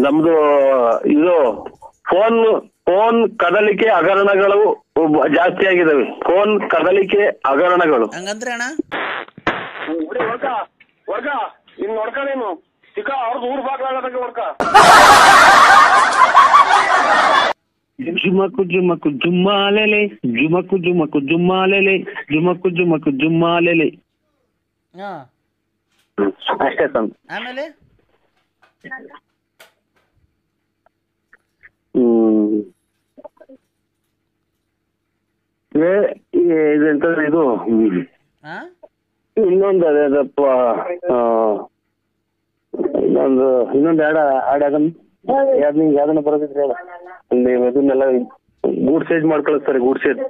ನಮ್ದು ಇದು phone phone ಕದಲಿಕೆ ಹಗರಣಗಳು ಜಾಸ್ತಿ ಆಗಿದಾವೆ. ಫೋನ್ ಕದಲಿಕೆ ಹಗರಣಗಳು. ಹಂಗಂದ್ರೆ ಅಣ್ಣ ವರ್ಗ ಇನ್ ನೋಡ್ಕೊಳ್ಳೇನು ಚಿಕ್ಕ ಅವ್ರದ್ದು ಊರ್ ಬಾಗ್ಲಾಗದಂಗೆ ವರ್ಗ. ಜುಮಕು ಜುಮಕು ಜುಮ್ಮಾಲೆಲೆ ಜುಮಕು ಜುಮಕು ಜುಮ್ಮಾಲೆಲೆ ಜುಮಕು ಜುಮಕು ಜುಮ್ಮಾಲೆಲೆ. ಅಷ್ಟೇ ಸರ್. ಆಮೇಲೆ ಇದೆಂತಂದ್ರೆ ಇದು ಇನ್ನೊಂದು ಅದಪ್ಪ ಇನ್ನೊಂದು ಯಾವ್ದನ್ನ ಬರೋದಿದ್ರೆ ಇದನ್ನೆಲ್ಲ ಗೂಡ್ ಸೇಜ್ ಮಾಡ್ಕೊಳಸ್ತಾರೆ. ಗೂಡ್ ಸೇಜ್.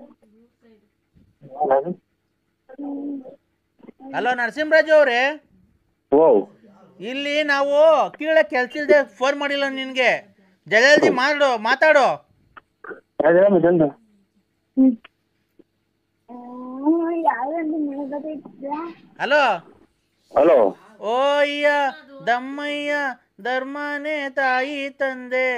ಹಲೋ ನರಸಿಂಹರಾಜು ಅವ್ರೆ, ಇಲ್ಲಿ ನಾವು ಕೀಳ ಕೆಲ್ಸ ಇಲ್ದೆ ಫೋನ್ ಮಾಡಿಲ್ಲ ನಿನ್ಗೆ. ಜಲ್ದಿ ಮಾತಾಡು. Hello hello. ಓಯ್ಯ ದಮ್ಮಯ್ಯ ಧರ್ಮನೇ ತಾಯಿ ತಂದೆ.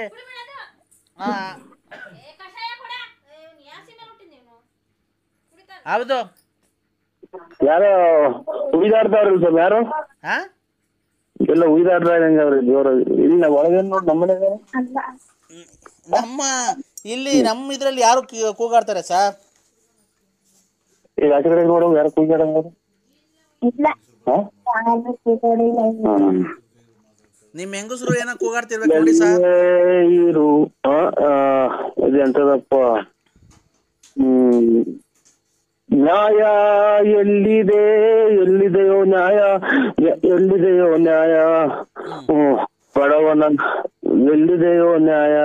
ಹೌದು. ಯಾರೋ ಉಯ್ದಾಡ್ತಾವ್ರಲ್ಲ ಸರ್? ಯಾರು ಎಲ್ಲ ಉಯ್ದಾಡ್ತಾ ಇದಂಗೆ ಅವ್ರಿಗೆ ಜೋರ. ಇಲ್ಲ ಒಳಗೇನು ನೋಡಿ ನಮ್ಮ ಇದ್ರಲ್ಲಿ ಯಾರು ಕೂಗಾಡ್ತಾರೆ ಸರ್? ಈಗ ಆಚೆ ಕಡೆ ನೋಡೋ ಯಾರು ಕೂಗಾಡಂಗ? ನಿಮ್ ಹೆಂಗಸರು ಏನೋ ಕೂಗಾಡ್ತಿರ್ಬೇಕು ನೋಡಿ ಸರ್. ಇದೆಂತದಪ್ಪ, ನ್ಯಾಯ ಎಲ್ಲಿದೆ, ಎಲ್ಲಿದೆಯೋ ನ್ಯಾಯ, ಎಲ್ಲಿದೆಯೋ ನ್ಯಾಯ, ಬಡವನ ಎಲ್ಲಿದೆಯೋ ನ್ಯಾಯ,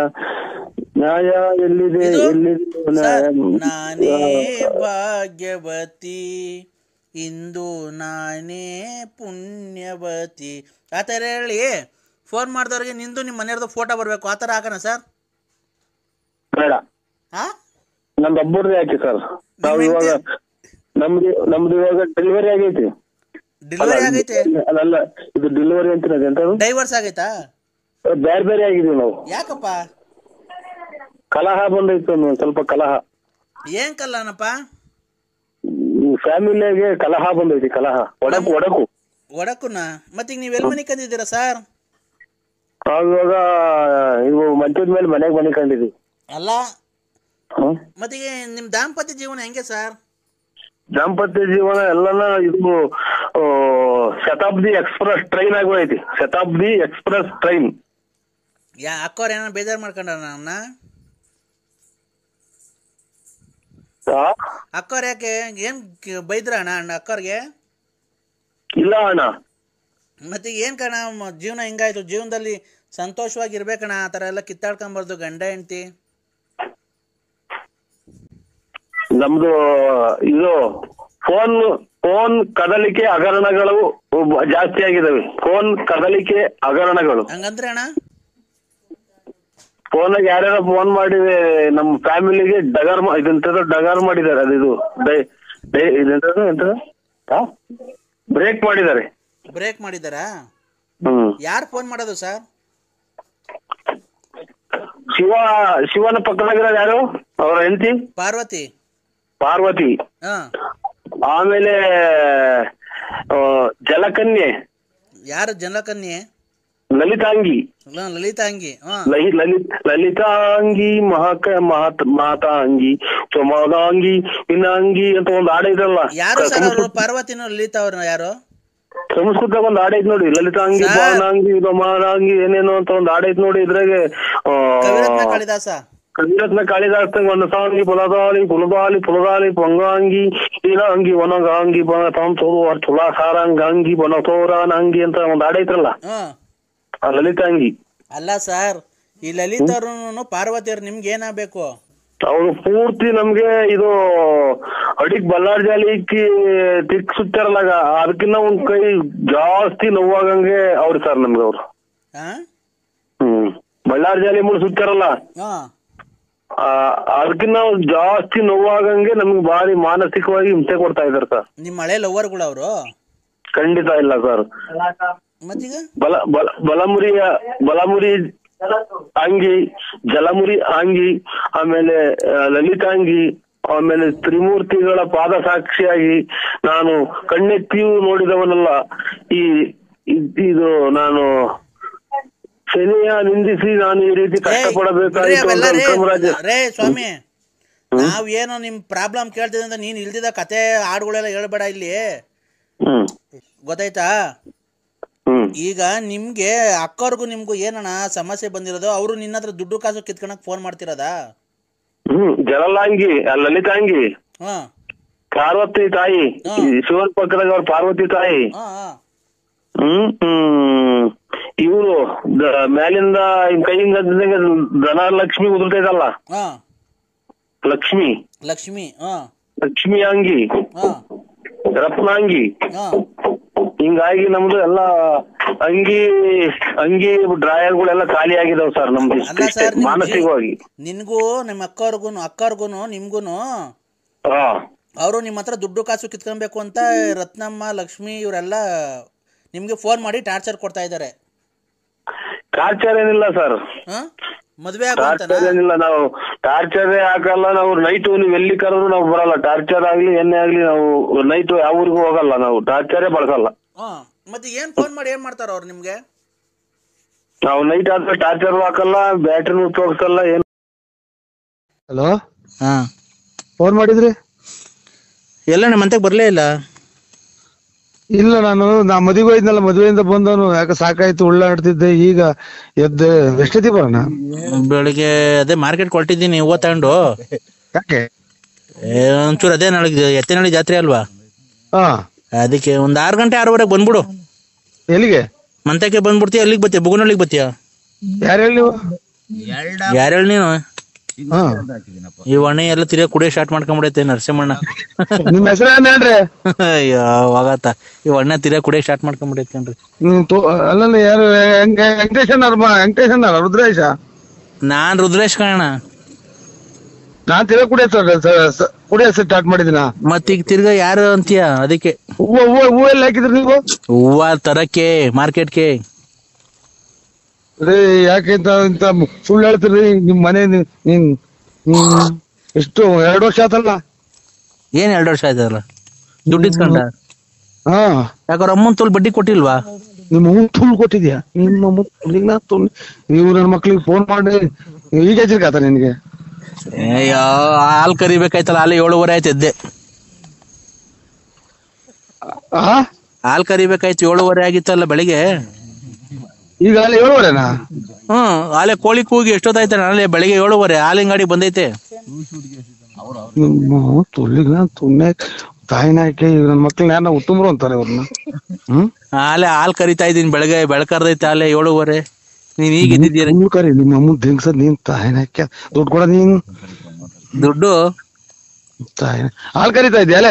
ನ್ಯಾಯ ಎಲ್ಲಿದೆ, ಎಲ್ಲಿದೆಯೋ ನ್ಯಾಯ. ನಾನೇ ಭಾಗ್ಯವತಿ, ಇಂದು ನಾನೇ ಪುಣ್ಯವತಿ. ಆ ಥರ ಹೇಳಿ ಫೋನ್ ಮಾಡಿದವ್ರಿಗೆ ನಿಂದು ನಿಮ್ಮ ಮನೆಯವ್ರದ್ದು ಫೋಟೋ ಬರಬೇಕು. ಆ ಥರ ಹಾಕೋಣ ಸರ್? ಬೇಡ, ನಮ್ದು ಒಬ್ಬರದೇ ಹಾಕಿ ಸರ್. ನಾವು ಇವಾಗ ನಮ್ದು ಇವಾಗ ಡೆಲಿವರಿ ಆಗೈತಿ. ಡೆಲಿವರಿ ಆಗೈತೆ? ಅಲ್ಲ, ಇದು ಡೆಲಿವರಿ ಅಂತ ಡೈವರ್ಸ್ ಆಗೈತಾ? ಬೇರೆ ಬೇರೆ ಆಗಿದೀವಿ ನಾವು. ಯಾಕಪ್ಪ? ಕಲಹ ಬಂದೈತು, ಒಂದು ಸ್ವಲ್ಪ ಕಲಹ. ಏನ್ ಕಲಹನಪ್ಪ? ಫ್ಯಾಮಿಲಿಯಾಗೆ ಕಲಹ ಬಂದೈತಿ. ಕಲಹ, ಒಡಕುನ. ಮತ್ತೀಗ ನೀವೆಲ್ ಮನೆ ಕಂದಿದ್ದೀರಾ ಸರ್? ಇವಾಗ ಇವು ಮಂಚದ ಮೇಲೆ ಮನೆಗೆ ಮನೆ ಕಂಡಿದ್ವಿ. ಅಲ್ಲ, ಮತ್ತೀಗ ನಿಮ್ ದಾಂಪತ್ಯ ಜೀವನ ಹೆಂಗೆ ಸರ್? ದಾಂಪತ್ಯ ಜೀವನ ಎಲ್ಲನ ಇದು ಶತಾಬ್ದಿ ಎಕ್ಸ್ಪ್ರೆಸ್ ಟ್ರೈನ್ ಆಗೋಯ್ತಿ. Shatabdi express train. ಅಕ್ಕವ್ರ ಏನ ಬೇಜಾರು ಮಾಡ್ಕೊಂಡ್ರ ನಮ್ಮನ್ನ? ಅಕ್ಕವ್ರ ಯಾಕೆ ಏನ್ ಬೈದ್ರ ಅಣ್ಣ ಅಕ್ಕವ್ರಿಗೆ? ಇಲ್ಲ ಅಣ್ಣ. ಮತ್ತೆ ಏನ್ ಕಣ ಜೀವನ ಹಿಂಗಾಯ್ತು? ಜೀವನದಲ್ಲಿ ಸಂತೋಷವಾಗಿ ಇರ್ಬೇಕಣ್ಣ. ಆ ತರ ಎಲ್ಲ ಕಿತ್ತಾಡ್ಕೊಂಬಾರ್ದು ಗಂಡ ಹೆಂಡತಿ. ನಮ್ದು ಇದು ಫೋನ್ ಕದಲಿಕೆ ಹಗರಣಗಳು ಜಾಸ್ತಿ ಆಗಿದಾವೆ. ಫೋನ್ ಕದಲಿಕೆ ಹಗರಣಗಳು. ಹಂಗಂದ್ರೆ ಅಣ್ಣ ಫೋನಾಗ ಯಾರ್ಯಾರ ಫೋನ್ ಮಾಡಿದೆ ನಮ್ಮ ಫ್ಯಾಮಿಲಿಗೆ ಡಗಾರ್ ಮಾಡಿದ್ದಾರೆ. ಅದು ಬ್ರೇಕ್ ಮಾಡಿದ್ದಾರೆ. ಬ್ರೇಕ್ ಮಾಡಿದಾರಾ? ಯಾರು ಫೋನ್ ಮಾಡೋದು ಸರ್? ಶಿವನ ಪಕ್ಕದಾಗಿರೋದು ಯಾರು? ಅವರ ಹೆಂಡತಿ ಪಾರ್ವತಿ. ಆಮೇಲೆ ಜಲಕನ್ಯೆ. ಯಾರು ಜಲಕನ್ಯೆ? ಲಲಿತಾಂಗಿ. ಲಲಿತಾಂಗಿ ಮಾತಾಂಗಿ ಚೊಮಾದಾಂಗಿ ಇನ್ನಾಂಗಿ ಅಂತ ಒಂದು ಹಾಡ ಇದಲ್ಲ. ಯಾರು ಸರ್ ಅವರು? ಪಾರ್ವತಿನೋ ಲಲಿತಾ ಅವ್ರನ್ನ? ಯಾರು? ಸಂಸ್ಕೃತ ಒಂದು ಹಾಡ ಐತ್ ನೋಡಿ, ಲಲಿತಾಂಗಿ ಬಾಣಾಂಗಿ ಮಾನಾಂಗಿ ಏನೇನೋ ಅಂತ ಒಂದು ಹಾಡ ಐತ್ ನೋಡಿ. ಇದ್ರಾಗೆ ಕವಿರತ್ನ ಕಾಳಿದಾಸ ಒಂದು ಸಾಂಗಿ ಪುಲದಾಲಿ ಪೊಂಗಾಂಗಿ ಇನಾಂಗಿ ಒಣಗಾಂಗಿ ತುಲಾ ಸಾರಂಗಾಂಗಿ ಬನತೋರಾನಂಗಿ ಅಂತ ಒಂದು ಹಾಡ ಐತ್ರಲ್ಲ, ಲಲಿತಾಂಗಿ. ಅಲ್ಲ ಸರ್, ಈ ಲಲಿತಾ ಅವ್ರು ಪಾರ್ವತಿ ಅವ್ರು ನಿಮ್ಗೆ ಏನಾಗಬೇಕು? ಅವ್ರು ಪೂರ್ತಿ ನಮ್ಗೆ ಇದು ಅಡಿಗ್ ಬಲ್ಲಾರ್ ಜಾಲಿಕ್ಕಿ ತಿಕ್ ಸುತ್ತಾರಲ್ಲ, ಅದಕ್ಕಿನ್ನ ಒಂದ್ ಕೈ ಜಾಸ್ತಿ ನೋವಾಗಂಗೆ ಅವ್ರು ಸರ್ ನಮ್ಗೆ. ಅವ್ರು ಬಳ್ಳಾರ್ ಜಾಲಿ ಮುಳು ಸುತ್ತಾರಲ್ಲ, ಅದಕ್ಕಿನ್ನ ಜಾಸ್ತಿ ನೋವಾಗಂಗೆ ನಮ್ಗೆ ಭಾರಿ ಮಾನಸಿಕವಾಗಿ ಹಿಂಸೆ ಕೊಡ್ತಾ ಇದಾರೆ ಸರ್. ನಿಮ್ ಹಳೆ ಲವರ್ಗಳು ಅವರು? ಖಂಡಿತ ಇಲ್ಲ ಸರ್. ಮತ್ತೀಗ ಅಂಗಿ, ಜಲಮುರಿ ಅಂಗಿ, ಆಮೇಲೆ ಲಲಿತಾಂಗಿ, ಆಮೇಲೆ ತ್ರಿಮೂರ್ತಿಗಳ ಪಾದ ಸಾಕ್ಷಿಯಾಗಿ ನಾನು ಕಣ್ಣೆತ್ತಿಯೂ ನೋಡಿದವನಲ್ಲ. ಇದು ನಾನು ಶನಿಯ ನಿಂದಿಸಿ ನಾನು ಈ ರೀತಿ ಕಷ್ಟಪಡಬೇಕಾಗಿತ್ತು. ರೇ ಸ್ವಾಮಿ, ನಾವೇನೋ ನಿಮ್ ಪ್ರಾಬ್ಲಮ್ ಕೇಳ್ತಿದ್ದೆ ಅಂತ ನೀನ್ ಇಲ್ದಿದ ಕತೆ ಹಾಡುಗಳೆಲ್ಲ ಹೇಳ್ಬೇಡ ಇಲ್ಲಿ, ಗೊತ್ತಾಯ್ತಾ? ಈಗ ನಿಮ್ಗೆ ಅಕ್ಕವ್ರಿಗೂ ನಿಮ್ಗೂ ಏನಣ್ಣ ಸಮಸ್ಯೆ ಬಂದಿರೋದು? ಅವರು ನಿನ್ನ ಹತ್ರ ದುಡ್ಡು ಕಾಸು ಕಿತ್ಕೊಳಕ್ ಫೋನ್ ಮಾಡ್ತಿರೋದಾ? ಜಲಲಾಂಗಿ, ಲಲಿತಾಂಗಿ, ಪಾರ್ವತಿ ತಾಯಿ, ಶಿವನ್ ಪಕ್ಕದಾಗ ಅವ್ರ ಪಾರ್ವತಿ ತಾಯಿ, ಇವರು ಮ್ಯಾಲಿಂದ ಕೈಯಿಂದ ಧನಲಕ್ಷ್ಮಿ ಉದುರ್ತೈತಲ್ಲ, ಲಕ್ಷ್ಮಿ ಲಕ್ಷ್ಮಿ ಅಂಗಿ, ರತ್ನಾಂಗಿ, ಹಿಂಗಾಗಿ ನಮ್ದು ಎಲ್ಲಾ ಅಂಗಿ ಡ್ರಾಯರ್ಗಳೆಲ್ಲ ಖಾಲಿ ಆಗಿದಾವ್ ಸರ್ ನಮ್ದು ಮಾನಸಿಕವಾಗಿ. ನಿನ್ಗೂ ನಿಮ್ಮ ಅಕ್ಕವ್ರಿಗೂನು ನಿಮ್ಗೂನು ಅವರು ನಿಮ್ಮ ಹತ್ರ ದುಡ್ಡು ಕಾಸು ಕಿತ್ಕೊಬೇಕು ಅಂತ ರತ್ನಮ್ಮ, ಲಕ್ಷ್ಮಿ ಇವರೆಲ್ಲ ನಿಮ್ಗೆ ಫೋನ್ ಮಾಡಿ ಟಾರ್ಚರ್ ಕೊಡ್ತಾ ಇದಾರೆ. ಟಾರ್ಚರ್ ಏನಿಲ್ಲ ಸರ್, ಮದ್ವೆ ಏನಿಲ್ಲ, ನಾವು ಟಾರ್ಚರೇ ಹಾಕಲ್ಲ. ನಾವು ನೈಟ್ ನೀವ್ ಎಲ್ಲಿ ಕರೆದ್ರು ನಾವು ಬರಲ್ಲ. ಟಾರ್ಚರ್ ಆಗ್ಲಿ ಏನೇ ಆಗ್ಲಿ ನಾವು ನೈಟ್ ಯಾವ ಊರಿಗೂ ಹೋಗಲ್ಲ, ನಾವು ಟಾರ್ಚರೇ ಬಳಸಲ್ಲ. ಮತ್ತೆ ಏನ್ ಫೋನ್ ಮಾಡಿ ಏನ್ ಮಾಡ್ತಾರ ಅವ್ರು ನಿಮ್ಗೆ? ನಾವು ನೈಟ್ ಆದ್ರೆ ಟಾರ್ಚರ್ ಹಾಕಲ್ಲ, ಬ್ಯಾಟ್ರಿ ಉಪಯೋಗಿಸಲ್ಲ. ಏನು? ಹಲೋ, ಫೋನ್ ಮಾಡಿದ್ರಿ? ಎಲ್ಲ ನಿಮ್ಮ ಮಂತೆಗೆ ಬರ್ಲೇ ಇಲ್ಲ. ಇಲ್ಲ, ನಾ ಮದುವೆ ಹೋಯ್ತನಲ್ಲ, ಮದುವೆಯಿಂದ ಬಂದವನು ಯಾಕೆ ಸಾಕಾಯ್ತು, ಉಳ್ಳಾಡ್ತಿದ್ದೆ. ಈಗ ಎದ್ದು ಎಷ್ಟೊತ್ತಿ ಬರೋಣ? ಬೆಳಿಗ್ಗೆ ಅದೇ ಮಾರ್ಕೆಟ್ ಕೊಟ್ಟಿದ್ದೀನಿ, ಹೂವ ತಗೊಂಡು. ಯಾಕೆ? ಒಂಚೂರು ಅದೇ ನಾಳೆ ಎತ್ತಿನಹಳ್ಳಿ ಜಾತ್ರೆ ಅಲ್ವಾ, ಅದಕ್ಕೆ ಒಂದ್ 6 ಗಂಟೆ 6:15 ಬಂದ್ಬಿಡು. ಎಲ್ಲಿಗೆ? ಮಂತಕ್ಕೆ ಬಂದ್ಬಿಡ್ತೀಯ? ಎಲ್ಲಿಗೆ ಬತ್ತೀಯ? ಬುಗುನಳ್ಳಿಗೆ ಬತ್ತೀಯ? ಯಾರು ಹೇಳಿ ನೀವು? ಯಾರು ಹೇಳಿ ನೀನು? ಈ ಒಣ ಎಲ್ಲ ತಿರ್ಗಾ ಕುಡಿಯೋ ಸ್ಟಾರ್ಟ್ ಮಾಡ್ಕೊಂಡ್ಬಿಡೈತೆ ನರಸಿಂಹಣ್ಣ. ನಿಮ್ ಹೆಸರು ಏನ್ ಹೇಳ್ರಿ? ಅಯ್ಯೋ ಹೋಗತ್ತ, ಈ ಒಣ್ಣ ತಿರ್ಗಾ ಕುಡಿಯೋ ಸ್ಟಾರ್ಟ್ ಮಾಡ್ಕೊಂಡ್ಬಿಡೈತೆ ಕಣ್ರಿ. ಅಲ್ಲ, ಯಾರು? ವೆಂಕಟೇಶನ್ ರುದ್ರೇಶ? ನಾನ್ ರುದ್ರೇಶ್ ಕಾಣ. ನಾನ್ ತಿರ್ಗಾ ಕುಡಿಯೋ ಸ್ಟಾರ್ಟ್ ಮಾಡಿದಿನ. ಮತ್ತೀಗ ತಿರ್ಗಾ ಯಾರು ಅಂತೀಯ? ಅದಕ್ಕೆ ಹೂವ ಎಲ್ಲ ಹಾಕಿದ್ರಿ ನೀವು? ಹೂವ ತರಕ್ಕೆ ಮಾರ್ಕೆಟ್ಗೆ. ಅದೇ ಯಾಕೆ ಇಂತ ಸುಳ್ಳು ಹೇಳ್ತೀರಿ? ನಿಮ್ ಮನೆ ಎಷ್ಟು 2 ವರ್ಷ ಆತಲ್ಲ? ಏನ್ 2 ವರ್ಷ ಆಯ್ತಲ್ಲ? ದುಡ್ಡು ಇಸ್ಕೊಂಡ? ಯಾಕಂದ್ರೆ ಅಮ್ಮನ್ ತುಲ್ ಬಡ್ಡಿ ಕೊಟ್ಟಿಲ್ವಾ? ನಿಮ್ಮ ಅಮ್ಮನ್ ತುಲ್ ಕೊಟ್ಟಿದ್ಯಾ? ನೀವು ನನ್ನ ಮಕ್ಳಿಗೆ ಫೋನ್ ಮಾಡಿ ಈಗ ಹೆಸರಿಗಾತ ನಿನ್ಗೆ? ಅಯ್ಯೋ, ಹಾಲ್ ಕರಿಬೇಕಾಯ್ತಲ್ಲ, ಹಾಲು 7:30 ಆಯ್ತು ಎದ್ದೆ. ಹಾಲ್ ಕರಿಬೇಕಾಯ್ತು 7:30 ಆಗಿತ್ತಲ್ಲ ಬೆಳಿಗ್ಗೆ. ಈಗ 7:30ನಾ? ಹಾಲೆ ಕೋಳಿ ಕೂಗಿ ಎಷ್ಟೊತ್ತಾಯ್ತ? ನಾಳೆ ಬೆಳಿಗ್ಗೆ 7:30 ಹಾಲಿನ ಗಾಡಿ ಬಂದೈತೆ. ತಾಯಿನ ಹಾಕಿ ನನ್ ಮಕ್ಳನ್ನ ಯಾರನ್ನ ಉತ್ತಮರು ಅಂತಾರೆ ಇವ್ರನ್ನ. ಹಾಲ್ ಕರಿತಾ ಇದೀನಿ, ಬೆಳಗ್ಗೆ ಬೆಳಕರ್ದೈತೆ ಹಾಲೆ 7:30. ನೀನ್ ಈಗ ಇದ್ದಿದ್ದೀರ? ಕರಿ ನಿಮ್ಮ ಅಮ್ಮ ದಿನ್ಸದ್ ನೀನ್ ತಾಯಿನ ಹಾಕ್ಯ ದುಡ್ಡು ಕೊಡ. ನೀನ್ ದುಡ್ಡು ತಾಯಿನ ಹಾಲ್ ಕರಿತಾ ಇದ್ಯಾ? ಅಲ್ಲ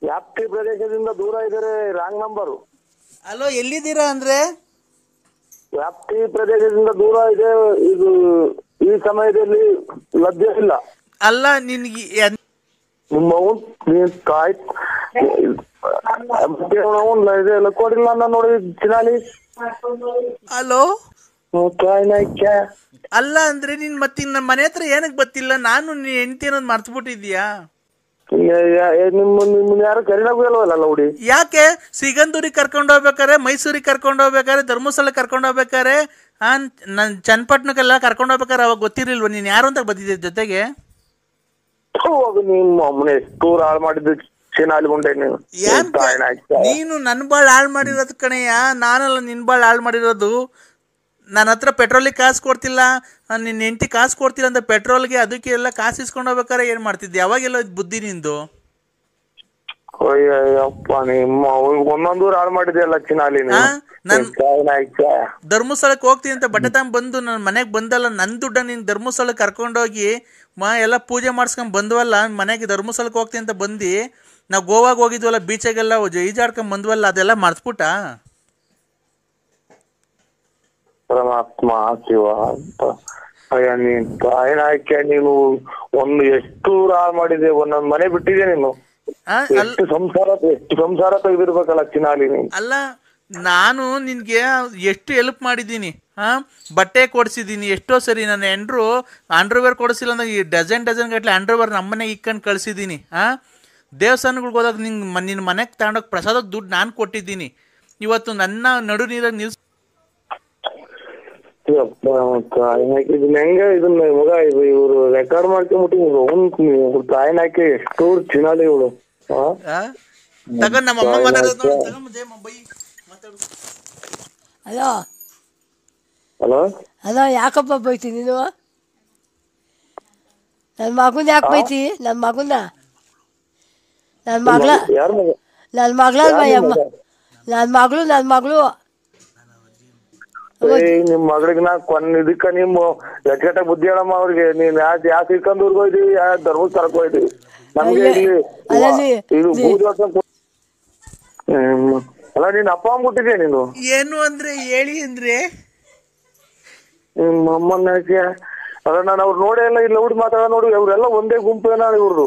ವ್ಯಾಪ್ತಿ ಪ್ರದೇಶದಿಂದ ದೂರ ಇದ್ದಾರೆ, ರಾಂಗ್ ನಂಬರು. ಅಲೋ, ಎಲ್ಲಿದ್ದೀರಾ ಅಂದ್ರೆ? ವ್ಯಾಪ್ತಿ ಪ್ರದೇಶದಿಂದ ದೂರ ಇದೆ, ಇದು ಈ ಸಮಯದಲ್ಲಿ ಲಭ್ಯವಿಲ್ಲ. ಅಲ್ಲ, ನಿನ್ಗೆ ನಿಮ್ಮ ನೀನ್ ಕಾಯ್ ಕೊಡಿಲ್ಲ ನೋಡಿ ಚಿನಾಲಿ. ಹಲೋ, ಅಲ್ಲ ಅಂದ್ರೆ ನೀನ್ ಮತ್ತೆ ನಮ್ಮ ಮನೆ ಹತ್ರ ಏನಕ್ ಬತ್ತಿಲ್ಲ? ನಾನು ನೀನ್ ಹೆಂಡತಿ ಅನ್ನೋದು ಮರ್ತು ಬಿಟ್ಟಿದ್ಯಾ? ನಿಮ್ಮನ್ನ ಯಾರು ಕರಿನಾಗಲ್ಲ ನೋಡಿ. ಯಾಕೆ? ಸಿಗಂದೂರಿಗೆ ಕರ್ಕೊಂಡ್ ಹೋಗ್ಬೇಕಾರೆ, ಮೈಸೂರಿಗೆ ಕರ್ಕೊಂಡ್ ಹೋಗ್ಬೇಕಾರೆ, ಧರ್ಮಸ್ಥಳ ಕರ್ಕೊಂಡ್ ಹೋಗ್ಬೇಕಾರೆ, ನನ್ ಚನ್ನಪಟ್ಟಣಕ್ಕೆಲ್ಲ ಕರ್ಕೊಂಡ್ ಹೋಗ್ಬೇಕಾರೆ ಅವಾಗ ಗೊತ್ತಿರ್ಲಿಲ್ವ ನೀನ್ ಯಾರು ಅಂತ ಬಂದಿದ್ದೆ ಜೊತೆಗೆ? ಟೂರ್ ಹಾಳು ಮಾಡಿದ್ದು ಚಿನಾಲಿ ಗುಂಡೆ. ನೀನು ನನ್ ಬಾಳ್ ಹಾಳು ಮಾಡಿರೋದು ಕಣಯ್ಯ, ನಾನಲ್ಲ ನಿನ್ ಬಾಳ್ ಹಾಳು ಮಾಡಿರೋದು. ನನ್ನ ಹತ್ರ ಪೆಟ್ರೋಲಿಗೆ ಕಾಸು ಕೊಡ್ತಿಲ್ಲ, ನಿನ್ನ ಹೆಂಡತಿ ಕಾಸು ಕೊಡ್ತಿಲ್ಲ ಅಂತ ಪೆಟ್ರೋಲ್ಗೆ ಅದಕ್ಕೆ ಎಲ್ಲ ಕಾಸು ಇಸ್ಕೊಂಡು ಹೋಗ್ಬೇಕಾರೆ ಏನ್ ಮಾಡ್ತಿದ್ದೆ? ಯಾವಾಗೆಲ್ಲ ಬುದ್ಧಿ ನಿಂದು? ಒಂದೊಂದು ಹಾಳು ಮಾಡಿದೆಯಲ್ಲ ಚಿನಾಲಿ. ಧರ್ಮಸ್ಥಳಕ್ಕೆ ಹೋಗ್ತೀನಿ ಅಂತ ಬಟ್ಟೆ ತಗೊಂಡ್ ಬಂದು ನನ್ನ ಮನೆಗೆ ಬಂದಲ್ಲ, ನನ್ ದುಡ್ಡ ನೀನ್ ಧರ್ಮಸ್ಥಳಕ್ಕೆ ಕರ್ಕೊಂಡೋಗಿ ಎಲ್ಲ ಪೂಜೆ ಮಾಡ್ಸ್ಕೊಂಡ್ ಬಂದ್ವಲ್ಲ, ಮನೆಗೆ ಧರ್ಮಸ್ಥಳಕ್ಕೆ ಹೋಗ್ತೀನಿ ಅಂತ ಬಂದು ನಾವು ಗೋವಾಗ ಹೋಗಿದ್ವಲ್ಲ, ಬೀಚಾಗೆಲ್ಲ ಈಜಾಡ್ಕೊಂಡ್ ಬಂದ್ವಲ್ಲ, ಅದೆಲ್ಲ ಮರ್ತ್ಬಿಟ್ಟ? ಪರಮಾತ್ಮ ಶಿವ ಅಂತ ನೀನ್ ತಾಯಿನ ಹಾಕ್ಯ ನೀನು ಒಂದು ಎಷ್ಟು ಹಾಳು ಮಾಡಿದೆ, ಒಂದೊಂದ್ ಮನೆ ಬಿಟ್ಟಿದೆ ನೀನು. ಎಷ್ಟು ಸಂಸಾರ ತೆಗೆದಿರ್ಬೇಕಲ್ಲ ಚಿನಾಲಿ ನೀನು. ಅಲ್ಲ, ನಾನು ನಿನ್ಗೆ ಎಷ್ಟು ಹೆಲ್ಪ್ ಮಾಡಿದ್ದೀನಿ, ಬಟ್ಟೆ ಕೊಡಿಸಿದ್ದೀನಿ ಎಷ್ಟೋ ಸರಿ. ನನ್ನ ಹೆಂಡ್ರು ಅಂಡರ್ವೇರ್ ಕೊಡಿಸಿಲ್ಲ ಅಂದ್ರೆ ಈ ಡಜನ್ ಗಟ್ಟಲೆ ಅಂಡರ್ವೇರ್ ನಮ್ಮನೆ ಇಕ್ಕೊಂಡು ಕಳಿಸಿದ್ದೀನಿ. ದೇವಸ್ಥಾನಗಳಿಗೆ ಹೋದಾಗ ನಿನ್ನ ಮನೆಗೆ ತಗೊಂಡೋಗಿ ಪ್ರಸಾದಕ್ಕೆ ದುಡ್ಡು ನಾನು ಕೊಟ್ಟಿದ್ದೀನಿ. ಇವತ್ತು ನನ್ನ ನಡು ನೀರಾಗ ನಿಲ್ಸ್ ಹೆಂಗ ಇದನ್ನ ಮಗ ಇವ್ರು ರೆಕಾರ್ಡ್ ಮಾಡ್ಕೊಂಡ್ಬಿಟ್ಟು ತಾಯಿನ ಹಾಕಿ ಎಷ್ಟು ಚಿನಾಲಿ ಇವಳು. ತಗೊಂಡ್ ನಮ್ಮ ಅಮ್ಮ ಮಾತಾಡೋದು. ಹಲೋ ಹಲೋ ಹಲೋ, ಯಾಕಪ್ಪ ಬೈತಿ ನೀನು? ನನ್ನ ಮಗನ ಯಾಕೆ ಬೈತಿ? ನನ್ನ ಮಗನ ನನ್ನ ಮಗಳ ಯಾರ ಮಗ? ನನ್ನ ಮಗಳ ಅಮ್ಮ, ನನ್ನ ಮಗಳು ನಿಮ್ ಮಗಳಿಗೆ ನಾ ಇದಕ್ಕ ನಿಮ್ಮ ಎಟ್ಟ ಬುದ್ಧಿ ಹೇಳಮ್ಮ ಅವ್ರಿಗೆ. ನೀನ್ ಯಾವ ಶ್ರೀಕಂದೂರ್ಗ್ ಹೋಯ್ದಿವಿ, ಯಾವ ಧರ್ಮಸ್ಥಳಕ್ ಹೋಯ್ದಿವಿ. ನಮ್ಗೆ ಇದು ಅಲ್ಲ ನೀನ್ ಅಪ್ಪ ಅಂದ್ಬಿಟ್ಟಿದ್ಯಾ ನೀನು? ಏನು ಅಂದ್ರೆ ಹೇಳಿ ಅಂದ್ರೆ ನಿಮ್ಮ ಅಮ್ಮನ ಯಾಕೆ? ಅಲ್ಲ ನಾನು ಅವ್ರು ನೋಡೇ ಇಲ್ಲ, ಇಲ್ಲ ಹುಡುಗಿ ಮಾತಾಡ ನೋಡಿ, ಅವ್ರೆಲ್ಲ ಒಂದೇ ಗುಂಪೇನ ಇವ್ರದು.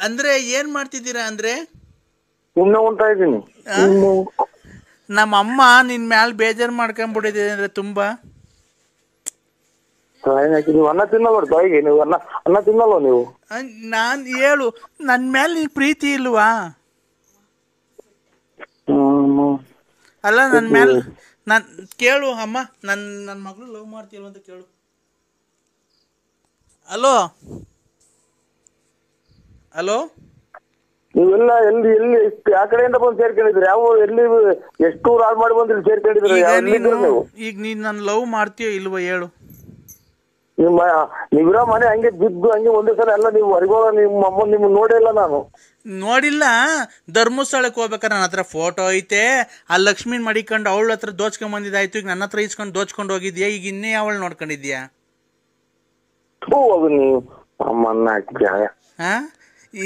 ಅಂದ್ರೆ ಏನ್ ಮಾಡ್ತಿದ್ದೀರಾ ಅಂದ್ರೆ ಸುಮ್ನೆ ಉಂಟಾ ಇದ್ದೀನಿ. ನಮ್ಮ ಅಮ್ಮ ನಿನ್ ಮ್ಯಾಲ ಬೇಜಾರು ಮಾಡ್ಕೊಂಡ್ಬಿಟ್ಟಿದೆ ಅಂದ್ರೆ ತುಂಬಾ. ನೀವು ಅನ್ನ ತಿನ್ನಲ್ಲ ತಾಯಿಗೆ, ನೀವು ಅನ್ನ ತಿನ್ನಲ್ವ ನೀವು? ನಾನ್ ಹೇಳು, ನನ್ ಮೇಲೆ ನಿನ್ ಪ್ರೀತಿ ಇಲ್ವಾ? ಅಲ್ಲ ನನ್ ಮೇಲೆ ನಾನ್ ಕೇಳು ಅಮ್ಮ, ನನ್ನ ಮಗಳು ಲವ್ ಮಾಡ್ತೀಯಲ್ವ ಅಂತ ಕೇಳು. ಹಲೋ ಹಲೋ, ನೀವೆಲ್ಲ ಎಲ್ಲಿ ಎಲ್ಲಿ ಆ ಕಡೆಯಿಂದ ಬಂದು ಸೇರ್ಕೊಂಡಿದ್ರಿ? ಯಾವ ಎಲ್ಲಿ ಎಷ್ಟು ಹಾಳು ಮಾಡಿ ಬಂದ್ರಿ ಸೇರ್ಕೊಂಡಿದ್ರಿ? ಈಗ ನೀನ್ ನನ್ ಲವ್ ಮಾಡ್ತೀಯೋ ಇಲ್ವೋ ಹೇಳು. ನೀವಿರೋ ಮನೆ ಹಂಗೆ ಬಿದ್ದು ಹಂಗೆ ಒಂದೇ ಸಲ ಎಲ್ಲ ನೀವು ಹೊರಗೋಳ. ನಿಮ್ಮ ಅಮ್ಮ ನಿಮ್ ನೋಡೇ ಇಲ್ಲ ನಾನು. ನೋಡಿಲ್ಲ. ಧರ್ಮಸ್ಥಳಕ್ಕೆ ಹೋಗ್ಬೇಕಾರೆ ನನ್ನ ಹತ್ರ ಫೋಟೋ ಐತೆ. ಆ ಲಕ್ಷ್ಮೀನ್ ಮಡಿಕೊಂಡು ಅವಳ ಹತ್ರ ದೋಚ್ಕೊಂಡ್ ಬಂದಿದ್ದಾಯ್ತು. ಈಗ ನನ್ನ ಹತ್ರ ಇಸ್ಕೊಂಡು ದೋಚ್ಕೊಂಡು ಹೋಗಿದ್ಯಾ. ಈಗ ಇನ್ನೇ ಅವಳು ನೋಡ್ಕೊಂಡಿದ್ಯಾ? ನೀವು ಅಮ್ಮನ್ನ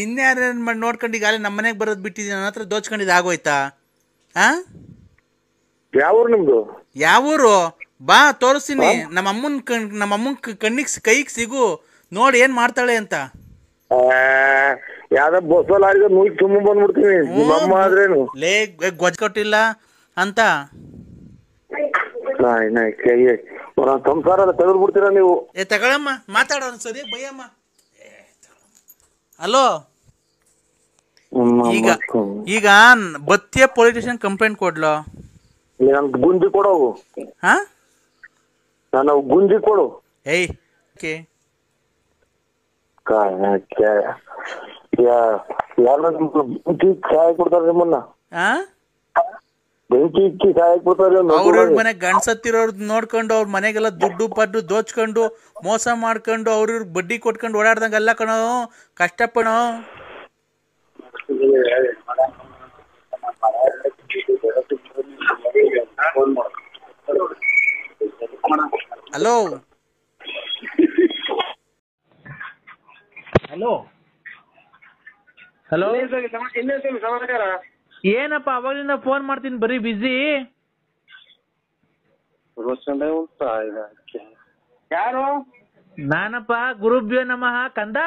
ಇನ್ಯಾರ ನೋಡ್ಕೊಂಡು ಈಗಾಗಲೇ ನಮ್ಮ ಮನೆಗೆ ಬರೋದು ಬಿಟ್ಟಿದ್ಯಾ? ನನ್ನ ಹತ್ರ ದೋಚ್ಕೊಂಡಿದ್ದು ಆಗೋಯ್ತಾ? ಯಾವೂರು ನಿಮ್ದು? ಯಾವೂರು? ಬಾ ತೋರಿಸ್ತೀನಿ. ನಮ್ಮ ಅಮ್ಮನ್ ಕಣ್ಣಿಗೆ ಕೈಗೆ ಸಿಗು, ನೋಡಿ ಏನ್ ಮಾಡ್ತಾಳೆ ಅಂತ. ಯಾವ್ದ ಬಸ್ಸಲ್ಲಿ ನೂಗಿ ತುಂಬ ಬಂದ್ಬಿಡ್ತೀನಿ. ನಿಮ್ಮಮ್ಮ ಆದ್ರೇನು ಲೇ ಗೊಜ್ಜ ಕೊಟ್ಟಿಲ್ಲ ಅಂತ ಸಂಸಾರ ತೆಗೆದು ಬಿಡ್ತೀರಾ ನೀವು. ತಗೊಳಮ್ಮ, ಮಾತಾಡೋ ಸರಿ ಬೈಯಮ್ಮ. ಹಲೋ, ಈಗ ಬತ್ತಿಯ ಪೊಲೀಸ್ ಸ್ಟೇಷನ್ ಕಂಪ್ಲೇಂಟ್ ಕೊಡ್ಲೋ? ನನ್ ಗುಂಜಿ ಕೊಡೋವು. ನಾನು ಗುಂಜಿ ಕೊಡು. ಏಯ್ ಬೆಂಕಿ ಸಹಾಯ ಕೊಡ್ತಾರೆ ನಿಮ್ಮನ್ನ. ಬೆಂಕಿ ಇಕ್ಕಿ ಸಹಾಯ ಕೊಡ್ತಾರೆ. ಅವ್ರವ್ರ ಮನೆ ಗಂಡ್ಸತ್ತಿರೋರ್ ನೋಡ್ಕೊಂಡು ಅವ್ರ ಮನೆಗೆಲ್ಲ ದುಡ್ಡು ಪಡ್ಡು ದೋಚ್ಕೊಂಡು ಮೋಸ ಮಾಡ್ಕೊಂಡು ಅವ್ರ ಬಡ್ಡಿ ಕೊಟ್ಕೊಂಡು ಓಡಾಡ್ದಂಗೆಲ್ಲ ಕಣೋ ಕಷ್ಟಪಡೋ. ಹಲೋ ಹಲೋ ಹಲೋ, ಸಮಾಚಾರ ಏನಪ್ಪ ಅವಾಗಲಿಂದ ಫೋನ್ ಮಾಡ್ತೀನಿ ಬರೀ ಬಿಸಿ. ಯಾರು? ನಾನಪ್ಪ, ಗುರುಭ್ಯೋ ನಮಃ ಕಂದ.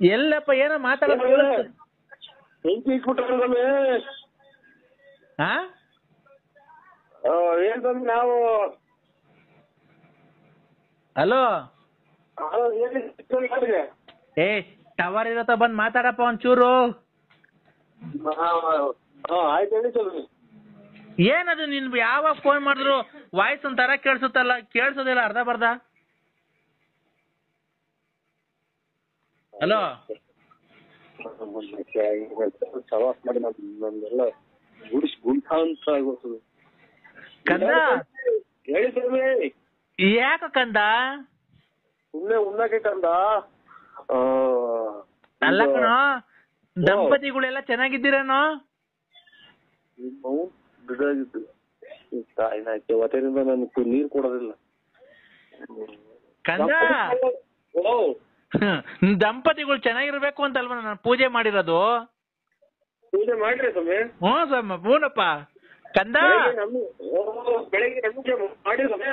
ಎಲ್ಲಪ್ಪ ಏನೋ ಮಾತಾಡೋದು? ನಾವು ಹಲೋ ಏ ಟವರ್ ಇರತ್ತ ಬಂದ್ ಮಾತಾಡಪ್ಪ ಒಂಚೂರು. ಏನದು ನಿನ್ ಯಾವಾಗ ಫೋನ್ ಮಾಡಿದ್ರು ವಾಯ್ಸ್ ಒಂಥರ ಕೇಳಿಸುತ್ತಲ್ಲ, ಕೇಳಿಸೋದಿಲ್ಲ ಅರ್ಧ ಬರ್ಧ. ಹಲೋ ಕಂದ, ಯಾಕ ಕಂದ? ಸುಮ್ನೆ ಉಣ್ಣಕ್ಕೆ ಕಂದ. ಅಲ್ಲ ಕಣೋ, ದಂಪತಿಗಳೆಲ್ಲ ಚೆನ್ನಾಗಿದ್ದೀರೇನೋ? ಹೊಟ್ಟೆಯಿಂದ ನನಗೆ ನೀರು ಕೊಡೋದಿಲ್ಲ ಕಂದ. ದಂಪತಿಗಳು ಚೆನ್ನಾಗಿರ್ಬೇಕು ಅಂತ ಅಲ್ವ ನಾನು ಪೂಜೆ ಮಾಡಿರೋದು. ಪೂಜೆ ಮಾಡ್ರಿ ಸ್ವಾಮಿ. ಹ್ಞೂ ಸ್ವಾಮಿ, ಹೂನಪ್ಪ. ಕಂದ ಬೆಳಿಗ್ಗೆ ನಮ್ಗೆ ಮಾಡಿದ್ರೆ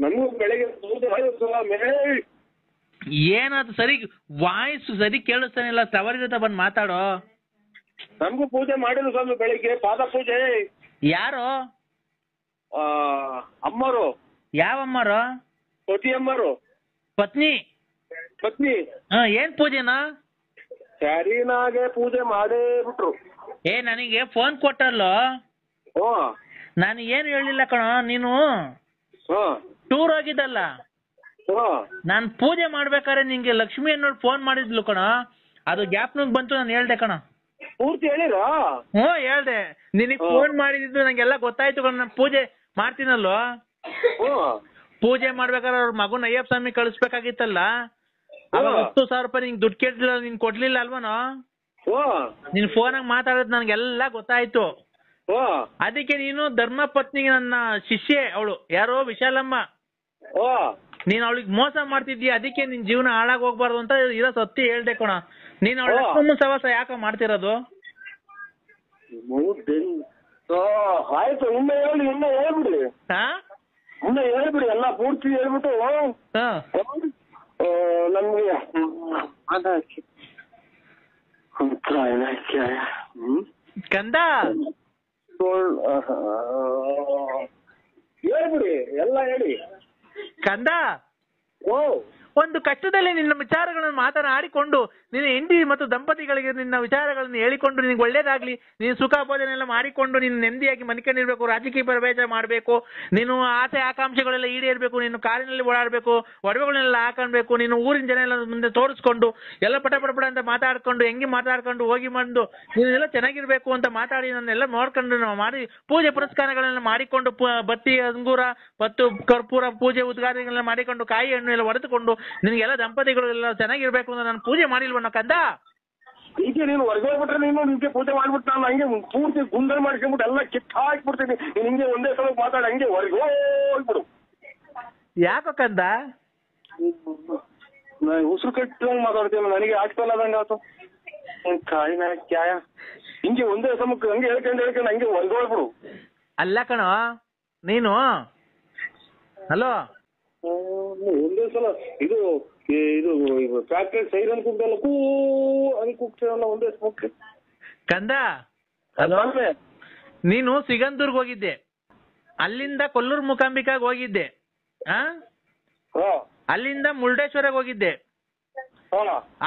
ನಮಗೂ ಬೆಳಿಗ್ಗೆ ಏನದು ಸರಿ ವಾಯ್ಸ್ ಸರಿ ಕೇಳಿಸ್ತಾನಿಲ್ಲ, ಸವಾರಿ ಜೊತೆ ಬಂದು ಮಾತಾಡೋ. ನಮಗೂ ಪೂಜೆ ಮಾಡಿದ್ರು ಸ್ವಾಮಿ ಬೆಳಿಗ್ಗೆ, ಪಾದ ಪೂಜೆ. ಯಾರು? ಅಮ್ಮರು. ಯಾವ ಅಮ್ಮರು? ಪತಿ ಅಮ್ಮರು. ಪತ್ನಿ. ಏನ್ ಪೂಜೆನಾ? ಸ್ಯಾರಿನಾಗೆ ಪೂಜೆ ಮಾಡೇ ಬಿಟ್ರು. ನನಗೆ ಫೋನ್ ಕೊಟ್ಟಲ್ಲೋ, ನಾನು ಏನು ಹೇಳಿಲ್ಲ ಕಣೋ. ನೀನು ಟೂರ್ ಹೋಗಿದ್ದಲ್ಲ, ನಾನ್ ಪೂಜೆ ಮಾಡ್ಬೇಕಾದ್ರೆ ನಿಂಗೆ ಲಕ್ಷ್ಮಿ ಅನ್ನೋರು ಫೋನ್ ಮಾಡಿದ್ಲು ಕಣ. ಅದು ಗ್ಯಾಪ್ನಾಗ ಬಂತು, ನಾನು ಹೇಳ್ದೆ ಕಣ. ಪೂರ್ತಿ ಹೇಳಿರ? ಹೇಳ್ದೆ. ನಿನಗ್ ಫೋನ್ ಮಾಡಿದ್ದು ನಂಗೆಲ್ಲ ಗೊತ್ತಾಯ್ತು ಕಣ. ನಾನು ಪೂಜೆ ಮಾಡ್ತೀನಲ್ಲೋ, ಪೂಜೆ ಮಾಡ್ಬೇಕಾದ್ರೆ ಅವ್ರ ಮಗುನ ಅಯ್ಯಪ್ಪ ಸ್ವಾಮಿ ಕಳಿಸ್ಬೇಕಾಗಿತ್ತಲ್ಲ, 10,000 ರೂಪಾಯಿ ನಿಂಗೆ ದುಡ್ಡು ಕೇಳಿಲ್ಲ, ನೀನ್ ಕೊಡ್ಲಿಲ್ಲ ಅಲ್ವನೋ? ನಿನ್ ಫೋನಾಗ ಮಾತಾಡೋದು ನನ್ಗೆಲ್ಲ ಗೊತ್ತಾಯ್ತು. ಅದಕ್ಕೆ ನೀನು ಧರ್ಮ ಪತ್ನಿಗೆ ನನ್ನ ಶಿಷ್ಯೆ ಅವಳು, ಯಾರೋ ವಿಶಾಲಮ್ಮ, ನೀನ್ ಅವಳಿಗೆ ಮೋಸ ಮಾಡ್ತಿದ್ದೀಯ. ಅದಕ್ಕೆ ನಿನ್ ಜೀವನ ಹಾಳಾಗಿ ಹೋಗ್ಬಾರ್ದು ಅಂತ ಇರೋ ಸತ್ಯ ಹೇಳ್ದೆ ಕಣ. ನೀನ್ ಅವಳ ಸವಾಸ ಯಾಕ ಮಾಡ್ತಿರೋದು? ಆಯ್ತು, ಇನ್ನ ಹೇಳ್ಬಿಡಿ, ಹೇಳ್ಬಿಡಿ, ಎಲ್ಲ ಪೂರ್ತಿ ಹೇಳ್ಬಿಟ್ಟು ನಮ್ಗೆ ಕಂದ ಹೇಳ್ಬಿಡಿ, ಎಲ್ಲ ಹೇಳಿ ಕಂದ. ಒಂದು ಕಷ್ಟದಲ್ಲಿ ನಿನ್ನ ವಿಚಾರಗಳನ್ನು ಮಾತನಾಡಿಕೊಂಡು, ನಿನ್ನ ಹೆಂಡತಿ ಮತ್ತು ದಂಪತಿಗಳಿಗೆ ನಿನ್ನ ವಿಚಾರಗಳನ್ನು ಹೇಳಿಕೊಂಡು, ನಿನಗೆ ಒಳ್ಳೇದಾಗ್ಲಿ, ನೀನು ಸುಖ ಭೋಜನ ಎಲ್ಲ ಮಾಡಿಕೊಂಡು ನೀನು ನೆಮ್ಮದಿಯಾಗಿ ಮನಿಕೊಂಡಿರ್ಬೇಕು, ರಾಜಕೀಯ ಪ್ರವೇಶ ಮಾಡಬೇಕು, ನೀನು ಆಸೆ ಆಕಾಂಕ್ಷೆಗಳೆಲ್ಲ ಈಡೇರ್ಬೇಕು, ನೀನು ಕಾರಿನಲ್ಲಿ ಓಡಾಡಬೇಕು, ಒಡವೆಗಳನ್ನೆಲ್ಲ ಹಾಕೊಳ್ಬೇಕು, ನೀನು ಊರಿನ ಜನ ಎಲ್ಲ ಮುಂದೆ ತೋರಿಸ್ಕೊಂಡು ಎಲ್ಲ ಪಟ ಅಂತ ಮಾತಾಡ್ಕೊಂಡು, ಹೆಂಗೆ ಮಾತಾಡ್ಕೊಂಡು ಹೋಗಿ ಬಂದು ನೀನೆಲ್ಲ ಚೆನ್ನಾಗಿರ್ಬೇಕು ಅಂತ ಮಾತಾಡಿ ನನ್ನೆಲ್ಲ ನೋಡ್ಕೊಂಡು ನಾವು ಮಾಡಿ ಪೂಜೆ ಪುರಸ್ಕಾರಗಳನ್ನ ಮಾಡಿಕೊಂಡು, ಬತ್ತಿ ಅಂಗೂರ ಮತ್ತು ಕರ್ಪೂರ ಪೂಜೆ ಉದ್ಘಾಟನೆಗಳನ್ನ ಮಾಡಿಕೊಂಡು, ಕಾಯಿ ಹಣ್ಣು ಎಲ್ಲ ಹೊಡೆದುಕೊಂಡು ನಿನ್ಗೆಲ್ಲ ದಂಪತಿಗಳು ಎಲ್ಲ ಚೆನ್ನಾಗಿರ್ಬೇಕು ಅಂತ ನಾನು ಪೂಜೆ ಮಾಡಿಲ್ವಣ್ಣ ಕಂದ? ಈಗ ನೀನು ಹೊರಗೆ ಹೋಗ್ಬಿಟ್ರೆ ನೀನು ನಿಮ್ಗೆ ಪೂಜೆ ಮಾಡ್ಬಿಟ್ಟು ನಾನು ಹಂಗೆ ಪೂರ್ತಿ ಗುಂಡಲ್ ಮಾಡ್ಕೊಂಡ್ಬಿಟ್ಟು ಎಲ್ಲ ಕಿತ್ತ ಹಾಕ್ಬಿಡ್ತೀನಿ. ನೀನು ಹಿಂಗೆ ಒಂದೇ ಸಲ ಮಾತಾಡಿ ಹಂಗೆ ಹೊರಗೆ ಹೋಗ್ಬಿಡು. ಯಾಕೋ ಕಂದ? ನಾನು ಉಸಿರು ಕಟ್ಟಂಗೆ ಮಾತಾಡ್ತೀನಿ, ನನಗೆ ಆಗ್ತಲ್ಲ ಅದಂಗೆ ಆಯ್ತು. ಕಾಯಿನ ಕ್ಯಾಯ ಹಿಂಗೆ ಒಂದೇ ಸಮಕ್ಕೆ ಹಂಗೆ ಹೇಳ್ಕೊಂಡು ಹಂಗೆ ಹೊರಗೆ ಹೋಗ್ಬಿಡು. ಅಲ್ಲ ಕಣೋ ನೀನು, ಹಲೋ, ಒಂದೇ ಸಲ ಇದು ಫ್ಯಾಕ್ಟ್ರಿ ಸೈರನ್ ಕೂಗ್ದಲ್ಲ, ಹಂಗೆ ಕೂಗ್ತೀರಲ್ಲ ಒಂದೇ ಸಮಕ್ಕೆ. ಕಂದ, ನೀನು ಸಿಗಂದೂರ್ಗ್ ಹೋಗಿದ್ದೆ, ಅಲ್ಲಿಂದ ಕೊಲ್ಲೂರು ಮೂಕಾಂಬಿಕಾಗ್ ಹೋಗಿದ್ದೆ, ಅಲ್ಲಿಂದ ಮುರುಡೇಶ್ವರಕ್ಕೆ ಹೋಗಿದ್ದೆ,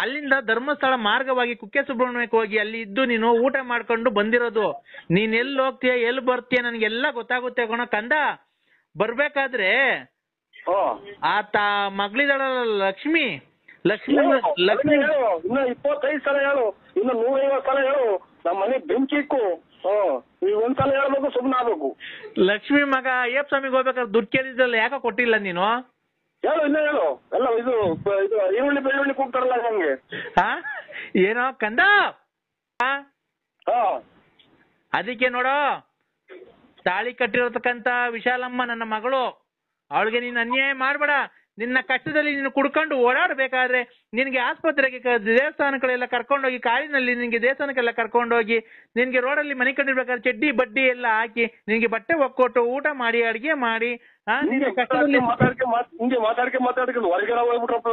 ಅಲ್ಲಿಂದ ಧರ್ಮಸ್ಥಳ ಮಾರ್ಗವಾಗಿ ಕುಕ್ಕೆ ಸುಬ್ರಹ್ಮಣ್ಯಕ್ಕೆ ಹೋಗಿ ಅಲ್ಲಿ ಇದ್ದು ನೀನು ಊಟ ಮಾಡ್ಕೊಂಡು ಬಂದಿರೋದು. ನೀನ್ ಎಲ್ಲಿ ಹೋಗ್ತೀಯ ಎಲ್ಲಿ ಬರ್ತೀಯ ನನಗೆಲ್ಲ ಗೊತ್ತಾಗುತ್ತೆ ಕಣೋ ಕಂದ. ಬರ್ಬೇಕಾದ್ರೆ ಆತ ಮಗಳಿದಳ ಲಕ್ಷ್ಮಿ, ಇನ್ನ 25 ಸಲ ಹೇಳು, ಇನ್ನು 150 ಸಲ ಹೇಳು, ನಮ್ಮ ಮನೆ ಬೆಂಕಿ ಇಕ್ಕು. ಈಗ ಒಂದ್ಸಲ ಹೇಳ್ಬೇಕು, ಸುಮ್ಮನೆ ಆಗ್ಬೇಕು. ಲಕ್ಷ್ಮಿ ಮಗ ಅಯ್ಯಪ್ಪ ಸ್ವಾಮಿಗೆ ಹೋಗ್ಬೇಕಾದ್ರೆ ದುಡ್ಡು ಕೇಳಿದ್ರಲ್ಲ, ಯಾಕೆ ಕೊಟ್ಟಿಲ್ಲ ನೀನು? ಹೇಳು, ಇನ್ನ ಹೇಳು. ಎಲ್ಲ ಇದು ಈರುಳ್ಳಿ ಬೆಳ್ಳುಳ್ಳಿ ಕೂಗ್ತಾರಲ್ಲ ನಮ್ಗೆ. ಏನೋ ಕಂದ, ಅದಕ್ಕೆ ನೋಡೋ, ತಾಳಿ ಕಟ್ಟಿರತಕ್ಕಂತ ವಿಶಾಲಮ್ಮ ನನ್ನ ಮಗಳು, ಅವಳಿಗೆ ನೀನು ಅನ್ಯಾಯ ಮಾಡ್ಬೇಡ. ನಿನ್ನ ಕಷ್ಟದಲ್ಲಿ ನೀನು ಕುಡ್ಕೊಂಡು ಓಡಾಡ್ಬೇಕಾದ್ರೆ ನಿನ್ಗೆ ಆಸ್ಪತ್ರೆಗೆ ದೇವಸ್ಥಾನಗಳೆಲ್ಲ ಕರ್ಕೊಂಡೋಗಿ, ಕಾರಿನಲ್ಲಿ ನಿನ್ಗೆ ದೇವಸ್ಥಾನಕ್ಕೆಲ್ಲ ಕರ್ಕೊಂಡೋಗಿ, ನಿನ್ಗೆ ರೋಡಲ್ಲಿ ಮನೆ ಕಂಡಿರ್ಬೇಕಾದ್ರೆ ಚಡ್ಡಿ ಬಡ್ಡಿ ಎಲ್ಲ ಹಾಕಿ ನಿನ್ಗೆ ಬಟ್ಟೆ ಒಕ್ಕೊಟ್ಟು ಊಟ ಮಾಡಿ ಅಡಿಗೆ ಮಾಡಿ ನಿನ್ನ ಕಷ್ಟದಲ್ಲಿ ಮಾತಾಡ್ಕೊಂಡು ಹೊರಗಡೆ ಹೋಗ್ಬಿಟ್ರಪ್ಪ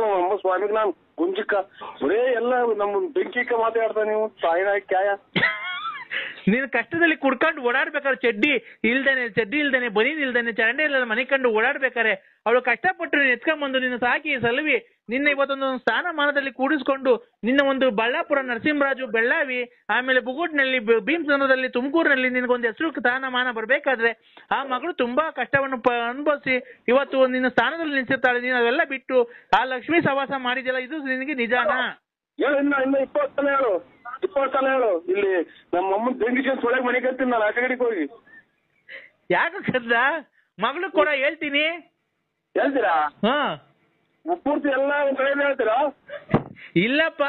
ಸ್ವಾಮಿಗೆ. ನಾನು ಗುಂಜಿಕ್ಕ ಬರೇ ಎಲ್ಲ ನಮ್ಮ ಬೆಂಕಿಕ್ಕ ಮಾತಾಡ್ತಾ ನೀವು ಸಾಯಿನ ಕ್ಯಾಯ. ನೀನು ಕಷ್ಟದಲ್ಲಿ ಕುಡ್ಕೊಂಡು ಓಡಾಡ್ಬೇಕಾದ್ರೆ ಚಡ್ಡಿ ಇಲ್ದೇನೆ ಬನೀನ್ ಇಲ್ದೇನೆ ಚರಂಡಿ ಎಲ್ಲ ಮನೆ ಕಂಡು ಓಡಾಡ್ಬೇಕಾರೆ ಅವಳು ಕಷ್ಟಪಟ್ಟು ನೀನು ಎತ್ಕೊಂಡ್ಬಂದು ನಿನ್ನ ಸಾಕಿ ಸಲುವಿ ನಿನ್ನ ಇವತ್ತೊಂದು ಸ್ಥಾನಮಾನದಲ್ಲಿ ಕೂಡಿಸ್ಕೊಂಡು ನಿನ್ನ ಒಂದು ಬಳ್ಳಾಪುರ, ನರಸಿಂಹರಾಜು, ಬೆಳ್ಳಾವಿ, ಆಮೇಲೆ ಬುಗುಟ್ನಲ್ಲಿ, ಭೀಮಸಂದ್ರದಲ್ಲಿ, ತುಮಕೂರಿನಲ್ಲಿ ನಿನಗೊಂದು ಹೆಸರು ಸ್ಥಾನಮಾನ ಬರ್ಬೇಕಾದ್ರೆ ಆ ಮಗಳು ತುಂಬಾ ಕಷ್ಟವನ್ನು ಅನುಭವಿಸಿ ಇವತ್ತು ನಿನ್ನ ಸ್ಥಾನದಲ್ಲಿ ನಿಲ್ಸಿರ್ತಾಳೆ. ನೀನು ಅವೆಲ್ಲ ಬಿಟ್ಟು ಆ ಲಕ್ಷ್ಮೀ ಸವಾಸ ಮಾಡಿದ್ಯಲ್ಲ, ಇದು ನಿನಗೆ ನಿಜಾನಾ? ಹೇಳು, ಇನ್ನ 20 ಸಲ ಹೇಳು, 20 ಸಲ ಹೇಳು. ಇಲ್ಲಿ ನಮ್ಮ ಅಮ್ಮನ ಬೆಂಕಿ ಒಳಗೆ ಮನೆ ಕರ್ತೀನಿ ನಾನು, ಆಚೆ ಕಡೆಗೆ ಹೋಗಿ. ಯಾಕೆ ಕರ್ದ ಮಗಳು ಕೂಡ ಹೇಳ್ತೀನಿ. ಹೇಳ್ತೀರಾ? ಪೂರ್ತಿ ಎಲ್ಲ ಕಡೆ ಹೇಳ್ತೀರಾ? ಇಲ್ಲಪ್ಪ,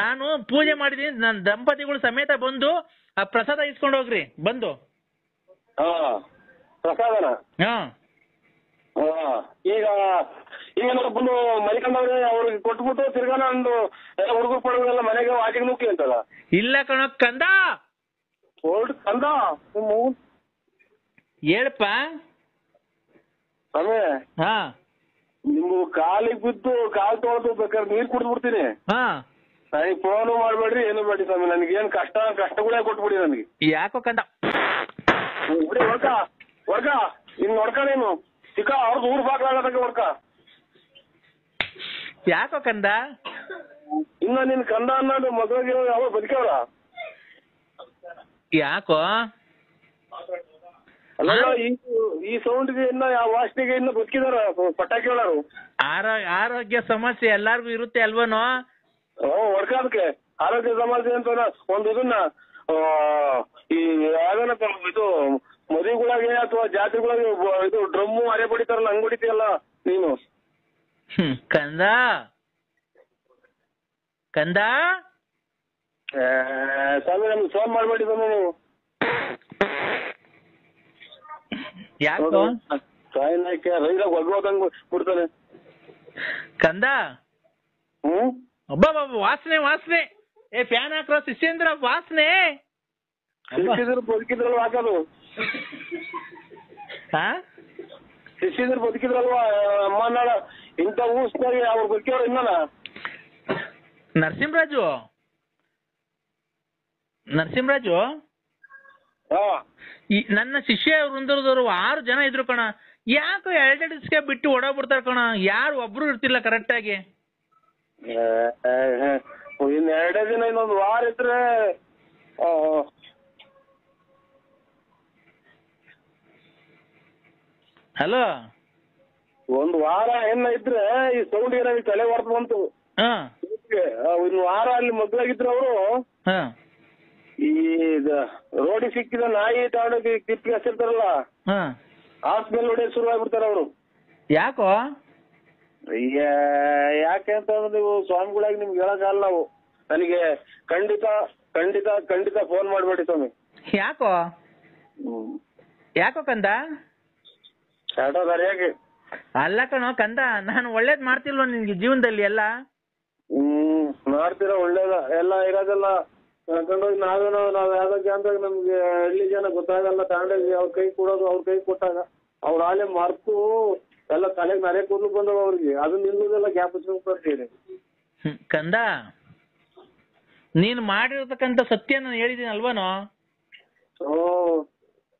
ನಾನು ಪೂಜೆ ಮಾಡಿದೀನಿ, ನನ್ನ ದಂಪತಿಗಳು ಸಮೇತ ಬಂದು ಆ ಪ್ರಸಾದ ಇಸ್ಕೊಂಡು ಹೋಗ್ರಿ ಬಂದು. ಪ್ರಸಾದನ? ಈಗ ಬಂದು ಮಲಿಕಂಡವ್ರೆ ಅವ್ರಿಗೆ ಕೊಟ್ಬಿಟ್ಟು ತಿರ್ಗಾ ನಂದು ಹುಡುಗರು ಪಡುಗಳೆಲ್ಲ ಮನೆಗೆ ಆಚೆಗೆ ನುಗ್ಗಿ ಅಂತಲ್ಲ. ಇಲ್ಲ ಕಣೋ ಕಂದ, ಕಂದ ಹೇಳಪ್ಪ. ಸ್ವಾಮಿ ಹಾ ನಿಮ್ಗೆ ಕಾಲಿಗೆ ಬಿದ್ದು ಕಾಲ್ ತೊಳೆದು ಬೇಕಾದ್ರೆ ನೀರ್ ಕುಡ್ದು ಬಿಡ್ತೀನಿ. ಹಾ ನನಗೆ ಫೋನು ಮಾಡ್ಬೇಡ್ರಿ, ಏನು ಬೇಡಿ ಸ್ವಾಮಿ. ನನಗೇನ್ ಕಷ್ಟಗಳೇ ಕೊಟ್ಬಿಡಿ ನನಗೆ. ಯಾಕೋ ಕಂದ ಬಿಡಿ ಹೊಡ್ಕ ಇನ್ ಹೊಡ್ಕ ನೀನು ಚಿಕ್ಕ ಅವ್ರದ್ದು ಊರ್ ಬಾಗ್ಲಾಗದಾಗ ಹೊಡ್ಕ. ಯಾಕೋ ಕಂದ ಇನ್ನ ನಿನ್ ಕಂದ ಅನ್ನೋದು ಮದುವೆಗೆ ಯಾವ ಬದುಕವ್ರ? ಯಾಕೋ ಅಲ್ಲ ಈ ಸೌಂಡ್ಗೆ ಇನ್ನ ಯಾವ ವಾಸನೆಗೆ ಇನ್ನ ಬದುಕಿದಾರ ಪಟಾಕಿ ಹೇಳೋರು. ಆರೋಗ್ಯ ಸಮಸ್ಯೆ ಎಲ್ಲಾರ್ಗು ಇರುತ್ತೆ ಅಲ್ವನೋ? ಹೊಡ್ಕ ಅದಕ್ಕೆ ಆರೋಗ್ಯ ಸಮಸ್ಯೆ ಅಂತ ಒಂದು ಇದನ್ನ ಈ ಯಾವ್ದನಪ್ಪ ಇದು ಮದುವೆಗಳಾಗೆ ಅಥವಾ ಜಾತ್ರೆಗಳಾಗೆ ಇದು ಡ್ರಮ್ಮು ಅರೆ ಬಡಿತಾರಲ್ಲ ಹಂಗ್ ಹೊಡಿತೀಯಲ್ಲ ನೀನು. ಕಂದ ಕಂದ ಸ್ವಾಮಿ ನಮ್ಗೆ ಫೋನ್ ಮಾಡ್ಬೇಡಿ ಸ್ವಾಮಿ ನೀವು. ಯಾಕೋ ಸಾಯನಕ್ಕೆ ರೈಲಾಗ ಒಗ್ಗೋದಂಗ್ ಬಿಡ್ತಾನೆ ಕಂದ. ಒಬ್ಬ ವಾಸನೆ ವಾಸನೆ. ಏ ಫ್ಯಾನ್ ಹಾಕ್ರೋ ಶಿಷ್ಯೇಂದ್ರ ವಾಸನೆ. ಬದುಕಿದ್ರಲ್ವ ಹಾಕೋದು? ಶಿಷ್ಯಂದ್ರ ಬದುಕಿದ್ರಲ್ವಾ ಅಮ್ಮ ನಾಳ ಇಂಥ ಊಸ್ನಾಗೆ ಅವ್ರು ಬದುಕಿಯವ್ರು ಇನ್ನನ. ನರಸಿಂಹರಾಜು ನನ್ನ ಶಿಷ್ಯ ವೃಂದದವರು 6 ಜನ ಇದ್ರು ಕಣ. ಯಾಕೋ 2 ದಿವಸಕ್ಕೆ ಬಿಟ್ಟು ಓಡೋಗ್ಬಿಡ್ತಾರ ಕಣ. ಯಾರು ಒಬ್ರು ಇರ್ತಿಲ್ಲ ಕರೆಕ್ಟ್ ಆಗಿ. ಇನ್ 2 ದಿನ ಇನ್ನೊಂದು ವಾರ ಇದ್ರೆ ಹಲೋ ಒಂದು ವಾರ ಏನ ಇದ್ರೆ ಈ ಸೌಂಡ್ ಏನಾಗಿ ತಲೆ ಹೊರತು ಬಂತು. ಇನ್ನು ವಾರ ಅಲ್ಲಿ ಮಗ್ಳಾಗಿದ್ರು ಅವರು ಈ ರೋಡಿಗೆ ಸಿಕ್ಕಿದ ನಾಯಿ ತಗೊಂಡೋಗಿ ಕಿಪ್ಪಿಗೆ ಹಸಿರ್ತಾರಲ್ಲ ಹಾಸ್ಪಿಟಲ್ ಹೊಡೆಯೋದು ಶುರು ಆಗ್ಬಿಡ್ತಾರ ಅವರು. ಯಾಕೋ ಯಾಕೆ ಅಂತಂದ್ರೆ ನೀವು ಸ್ವಾಮಿಗಳಾಗಿ ನಿಮ್ಗೆ ಹೇಳಕ್ಕಾಗಲ್ಲ ನಾವು. ನನಗೆ ಖಂಡಿತ ಖಂಡಿತ ಖಂಡಿತ ಫೋನ್ ಮಾಡ್ಬೇಡಿ ಸ್ವಾಮಿ. ಯಾಕೋ ಯಾಕೋ ಕಂದ? ಯಾಕೆ ಅಲ್ಲ ಕಣೋ ಕಂದ, ನಾನು ಒಳ್ಳೇದ್ ಮಾಡ್ತಿಲ್ವ ನಿನ್ಗೆ ಜೀವನದಲ್ಲಿ ಎಲ್ಲ? ಮಾಡ್ತೀರ ಒಳ್ಳೇದ ಎಲ್ಲ ಇರೋದೆಲ್ಲ ಕರ್ಕೊಂಡೋಗಿ ನಾವ್ ಯಾವ್ದೋ ಜಾನ್ದಾಗ ನಮ್ಗೆ ಹಳ್ಳಿ ಜನ ಗೊತ್ತಾಗಲ್ಲ ತಗೊಂಡೋಗಿ ಅವ್ರ ಕೈ ಕೊಡೋದು. ಅವ್ರ ಕೈ ಕೊಟ್ಟಾಗ ಅವ್ರ ಆಲೆ ಮರ್ತು ಎಲ್ಲ ತಲೆಗೆ ನರೆ ಕೂದಲು ಬಂದವ ಅವ್ರಿಗೆ. ಅದನ್ನ ನಿಲ್ಲೋದೆಲ್ಲ ಗ್ಯಾಪ್ ಬರ್ತೀರಿ ಕಂದ. ನೀನ್ ಮಾಡಿರ್ತಕ್ಕಂಥ ಸತ್ಯ ನಾನು ಹೇಳಿದೀನಿ ಅಲ್ವನೋ?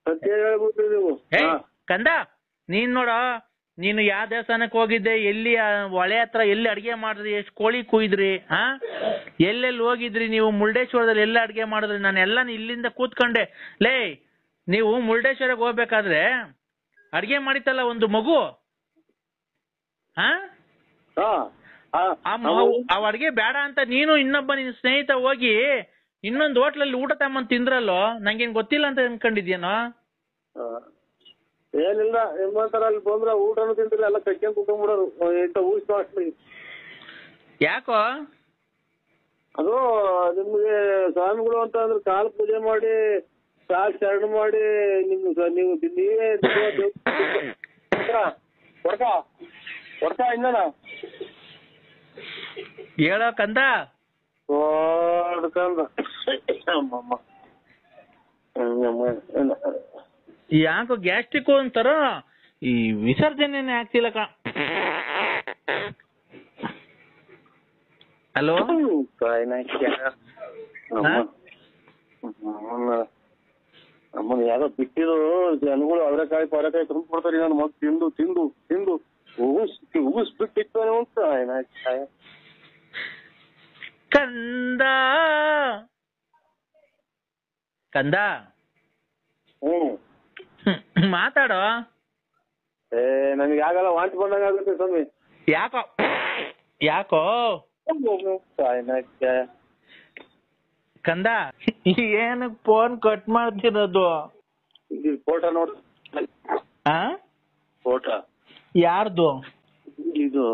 ಸತ್ಯ ಹೇಳ್ಬಿಟ್ರಿ ನೀವು ಕಂದ. ನೀನ್ ನೋಡ, ನೀನು ಯಾವ ದೇವಸ್ಥಾನಕ್ಕೆ ಹೋಗಿದ್ದೆ, ಎಲ್ಲಿ ಹೊಳೆ ಹತ್ರ ಎಲ್ಲಿ ಅಡ್ಗೆ ಮಾಡಿದ್ರಿ, ಎಷ್ಟು ಕೋಳಿ ಕುಯ್ದ್ರಿ, ಎಲ್ಲೆಲ್ಲಿ ಹೋಗಿದ್ರಿ ನೀವು, ಮುರುಡೇಶ್ವರದಲ್ಲಿ ಎಲ್ಲ ಅಡ್ಗೆ ಮಾಡಿದ್ರಿ. ನಾನು ಎಲ್ಲ ಇಲ್ಲಿಂದ ಕೂತ್ಕೊಂಡೆ. ಲೇ, ನೀವು ಮುರುಡೇಶ್ವರಕ್ಕೆ ಹೋಗ್ಬೇಕಾದ್ರೆ ಅಡ್ಗೆ ಮಾಡಿತ್ತಲ್ಲ ಒಂದು ಮಗು, ಅವ್ ಅಡ್ಗೆ ಬೇಡ ಅಂತ ನೀನು ಇನ್ನೊಬ್ಬ ನಿನ್ ಸ್ನೇಹಿತ ಹೋಗಿ ಇನ್ನೊಂದು ಹೋಟ್ಲಲ್ಲಿ ಊಟ ತಗೊಂಡ್ ತಿಂದ್ರಲ್ಲೋ, ನಂಗೇನ್ ಗೊತ್ತಿಲ್ಲ ಅಂತ ಅನ್ಕೊಂಡಿದ್ಯೇನೋ? ಏನಿಲ್ಲ ನಿಮ್ಮಂತರ ಅಲ್ಲಿ ಬಂದ್ರ ಊಟನು ತಿಂತಿಲ್ಲ, ಎಲ್ಲ ಕಟ್ಕೊಂಡ್ ಕುತ್ಕೊಂಡ್ಬಿಡೋರು ಇಂತ ಊಟ ಅಷ್ಟೇ. ಯಾಕೋ ಅದು ನಿಮ್ಗೆ ಸ್ವಾಮಿಗಳು ಅಂತ ಅಂದ್ರೆ ಕಾಲು ಪೂಜೆ ಮಾಡಿ ಕಾಲ್ ಶರಣ ಮಾಡಿ ನೀವೇ ಹೊಡ್ಕ ಇನ್ನನ ಹೇಳೋ ಕಂದ. ಯಾಕೋ ಗ್ಯಾಸ್ಟ್ರಿಕ್ ಅಂತಾರ, ಈ ವಿಸರ್ಜನೆ ಆಗ್ತಿಲ್ಲ ಕ. ಹಲೋ ನಮ್ಮನ್ನ ಯಾವ್ದೋ ಬಿಟ್ಟಿದ್ರು ಜನಗಳು ಅವರೆಕಾಯಿ ಪರೆಕಾಯಿ ತುಂಬ ಕೊಡ್ತಾರೆ. ನಾನು ಮಗ್ ತಿಂದು ತಿಂದು ತಿಂದು ಉಗಿಸ್ ಬಿಟ್ಟಿರ್ತಾನೆ ಅಂತ ಕಂದ ಕಂದ. ಮಾತಾಡೋ. ನನಗೆ ಆಗಲ್ಲ, ವಾಂತಿ ಬಂದಂಗ ಆಗುತ್ತೆ ಸ್ವಾಮಿ. ಯಾಕೋ ಯಾಕೋ ಕಂದ, ಏನಕ್ ಫೋನ್ ಕಟ್ ಮಾಡ್ತಿರೋದು? ಫೋಟೋ ನೋಡ್. ಫೋಟೋ ಯಾರ್ದು? ಇದು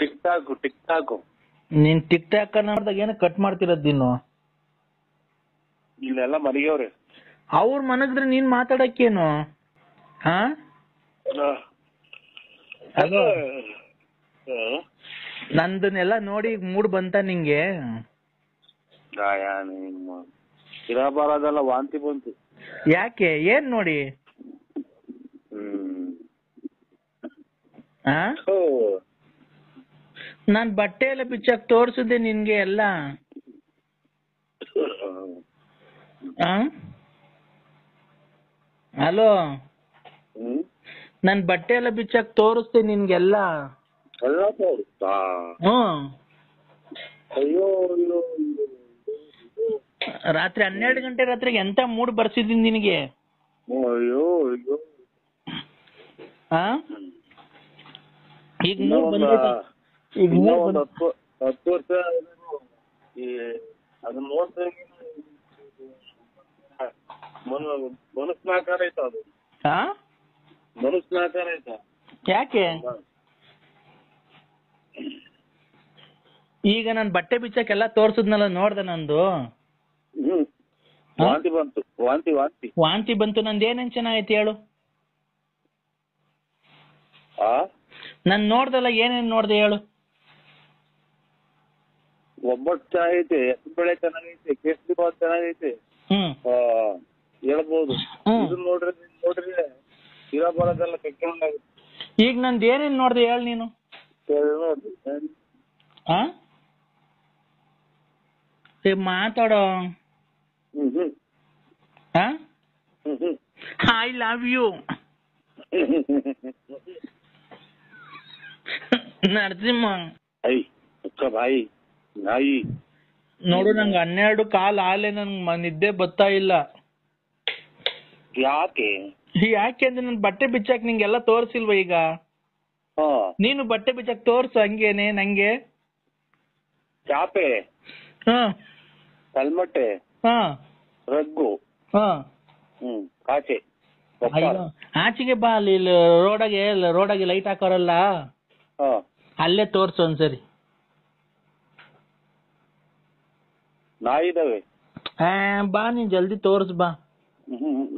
ಟಿಕ್ ಟಾಕ್. ನೀನ್ ಟಿಕ್ ಟಾಕ್ ನೋಡ್ದಾಗ ಏನಕ್ ಕಟ್ ಮಾಡ್ತಿರೋದ್ ನೀನು? ಇಲ್ಲೆಲ್ಲ ಮನೆಯವ್ರೆ. ಅವ್ರ ಮನಗಿದ್ರೆ ನೀನ್ ಮಾತಾಡಕ್ಕೇನು? ಅದು ನಂದನ್ನೆಲ್ಲ ನೋಡಿ ಮೂಡ್ ಬಂತ ನಿಂಗೆ? ಇರಬಾರದೆಲ್ಲ ವಾಂತಿ ಬಂತು. ಯಾಕೆ? ಏನ್ ನೋಡಿ? ನಾನ್ ಬಟ್ಟೆ ಎಲ್ಲ ಬಿಚ್ಚಾಕ್ ತೋರ್ಸಿದ್ದೆ ನಿನ್ಗೆ ಎಲ್ಲ. ಹಲೋ, ನನ್ ಬಟ್ಟೆ ಎಲ್ಲ ಬಿಚ್ಚಾಕ್ ತೋರಿಸ್ದೆ ನಿನ್ಗೆಲ್ಲ. ಅಯ್ಯೋ ರಾತ್ರಿ 12 ಗಂಟೆ ರಾತ್ರಿಗೆ ಎಂತ ಮೂಡ್ ಬರ್ಸಿದ್ದೀನಿ ನಿನಗೆ. ಅಯ್ಯೋ ಅಯ್ಯೋ. ಈಗ ಮೂಡ್ ಬಂದೈತೆ. ಈಗ ಒಂದು 10 ವರ್ಷ ಅದನ್ನ ನೋಡ್ತಾ ಮನುಷ್ಯನಾಕಾರ ಆಯ್ತು. ಅದು ಮನುಷ್ಯನಾಕಾರ ಆಯ್ತಾ? ಯಾಕೆ? ಈಗ ನಾನ್ ಬಟ್ಟೆ ಬಿಚ್ಚಕ್ಕೆಲ್ಲ ತೋರ್ಸದ್ನಲ್ಲ, ನೋಡ್ದೆ ನಂದು. ವಾಂತಿ ಬಂತು. ವಾಂತಿ ಬಂತು. ನಂದು ಏನೇನ್ ಚೆನ್ನಾಗೈತಿ ಹೇಳು? ನಾನ್ ನೋಡ್ದಲ್ಲ, ಏನೇನ್ ನೋಡ್ದೆ ಹೇಳು? ಒಬ್ಬಟ್ಟು ಚೆನ್ನಾಗೈತೆ, ಹೆಸರುಬೇಳೆ ಚೆನ್ನಾಗೈತೆ, ಕೇಸರಿ ಬಾತ್ ಚೆನ್ನಾಗೈತೆ, ಹೇಳ್ಬೋದು. ಇದನ್ನ ನೋಡ್ರಿ ಇರಬಾರದೆಲ್ಲ ಕೆಟ್ಟೊಂಡಾಗುತ್ತೆ. ಈಗ ನಂದು ಏನೇನ್ ನೋಡ್ದೆ ಹೇಳು ನೀನು? ಮಾತಾಡೋ. I love you Narasimha. ಭಾಯಿ ನಾಯಿ ನೋಡು, ನಂಗೆ 12 ಕಾಲ್ ಆಲೆ, ನನ್ಗೆ ನಿದ್ದೆ ಬರ್ತಾ ಇಲ್ಲ. ಯಾಕೆ ಅಂದ್ರೆ ನನ್ ಬಟ್ಟೆ ಬಿಚ್ಚಾಕ್ ನಿಂಗೆಲ್ಲ ತೋರ್ಸಿಲ್ವ? ಈಗ ನೀನು ಬಟ್ಟೆ ಬಿಚ್ಚಾಕ್ ತೋರ್ಸು ಹಂಗೇನೆ ನಂಗೆ. ಚಾಪೆ, ಕಲ್ಮಟ್ಟೆ, ರಗ್ಗು, ಆಚೆ ಆಚೆಗೆ ಬಾ. ಅಲ್ಲಿ ರೋಡಾಗೆ ಲೈಟ್ ಹಾಕೋರಲ್ಲ, ಅಲ್ಲೇ ತೋರ್ಸು ಒಂದ್ಸರಿ. ನಾಯಿ ಇದಾವೆ. ಬಾ, ನೀನ್ ಜಲ್ದಿ ತೋರ್ಸ್ ಬಾ.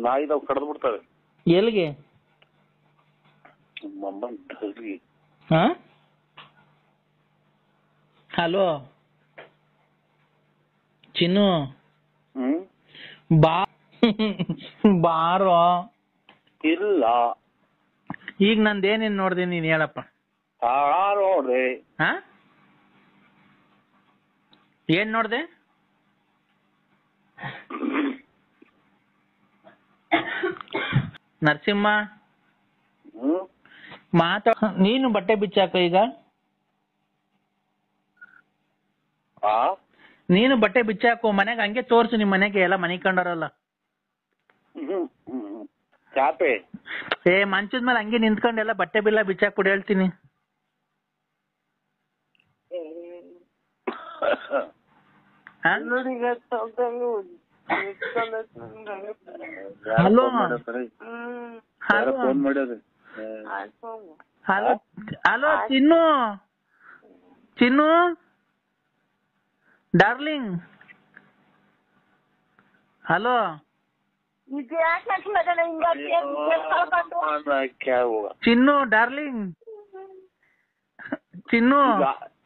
ನಾಯಿ ಇದಾವೆ, ಕಡ್ದು ಬಿಡ್ತವೆ. ಎಲ್ಲಿಗೆ? ಹಲೋ ಚಿನ್ನು, ಬಾ ಬಾರೋ. ಇಲ್ಲ, ಈಗ ನಂದೇನೇನ್ ನೋಡ್ದೆ ನೀನ್ ಹೇಳಪ್ಪ. ನೋಡ್ರಿ. ಏನ್ ನೋಡ್ದೆ? ನರಸಿಂಹ ನೀನು ಬಟ್ಟೆ ಬಿಚ್ಚಾಕ. ಈಗ ನೀನು ಬಟ್ಟೆ ಬಿಚ್ಚಾಕು ಮನೆಗೆ. ಹಂಗೆ ತೋರ್ಸು ನಿಮ್ ಮನೆಗೆ, ಎಲ್ಲ ಮನೆ ಕಂಡಾರಲ್ಲ. ಚಾಪೆ ಮಂಚದ ಮೇಲೆ ಹಂಗೆ ನಿಂತ್ಕೊಂಡೆಲ್ಲ ಬಟ್ಟೆ ಬಿಲ್ಲ ಬಿಚ್ಚಾಕ್ ಕೊಡಿ ಹೇಳ್ತೀನಿ. ಹಲೋ ಹಲೋ ಚಿನ್ನು, ಚಿನ್ನು ಡಾರ್ಲಿಂಗ್. ಹಲೋ ಚಿನ್ನು ಡಾರ್ಲಿಂಗ್. ಚಿನ್ನು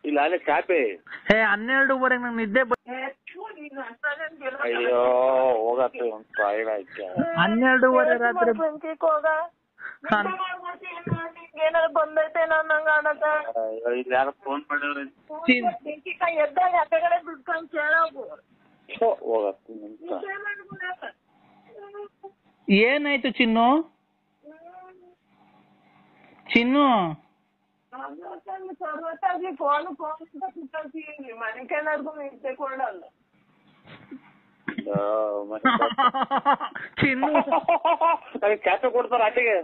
ಇಲ್ಲ, ಚಾಪೆ. 12:15 ನಂಗೆ ನಿದ್ದೆ. ಅಯ್ಯೋ ಹೋಗತ್ತೆ, 12:15 ರಾತ್ರಿ. ಏನಾದ್ರು ಬಂದೈತೆ ಯಾರು ಫೋನ್ ಮಾಡಿದ್ರೆ ಎದ್ದಾಗ ಆ ಕಡೆ ಬಿಡ್ಕೊಂಡು ಕೇಳೋಗು. ಏನಾಯ್ತು ಚಿನ್ನು? ಚಿನ್ನು ಸರ್ವತ್ತಾಗಿ ಫೋನ್ ಮನೆಕೇನಾರ್ಗು ನಿಂತ್ಕೊಂಡಲ್ಲ. ಚಿನ್ನು ಚಾಪೆ ಕೊಡ್ತಾರ ಆಚೆಗೆ.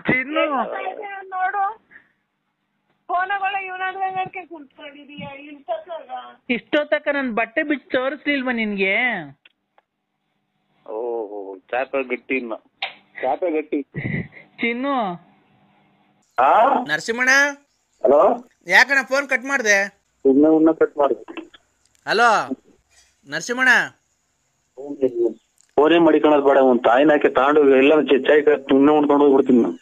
ಚಿನ್ನು ನೋಡು, ಫೋನಗಳ ಇವನಾದ್ರಂಗೆ ಕುಂತ್ಕೊಂಡಿದೀಯ ಇಷ್ಟೊತ್ತಕ. ನನ್ ಬಟ್ಟೆ ಬಿಚ್ಚಿ ತೋರಿಸ್ಲಿಲ್ವ ನಿನ್ಗೆ? ಓಹೋ, ಚಾಪೆ ಗಟ್ಟಿ. ಚಾಪೆ ಗಟ್ಟಿ. ಚಿನ್ನು. ನರಸಿಂಹಣ್ಣ, ಹಲೋ. ಯಾಕಣ್ಣ ಫೋನ್ ಕಟ್ ಮಾಡ್ದೆ? ಕಟ್ ಮಾಡಿದೆ. ಹಲೋ ನರಸಿಂಹಣ್ಣ, ಫೋನೇ ಮಾಡಿಕೊಳ್ಳೋದು ಬೇಡ. ಒಂದು ತಾಯಿನ ಹಾಕಿ ತಾಂಡು ಎಲ್ಲ ಚಾಯ್ ಸುಮ್ಮನೆ ಉಣ್ಕೊಂಡು ಹೋಗ್ಬಿಡ್ತೀನಿ ನಾನು.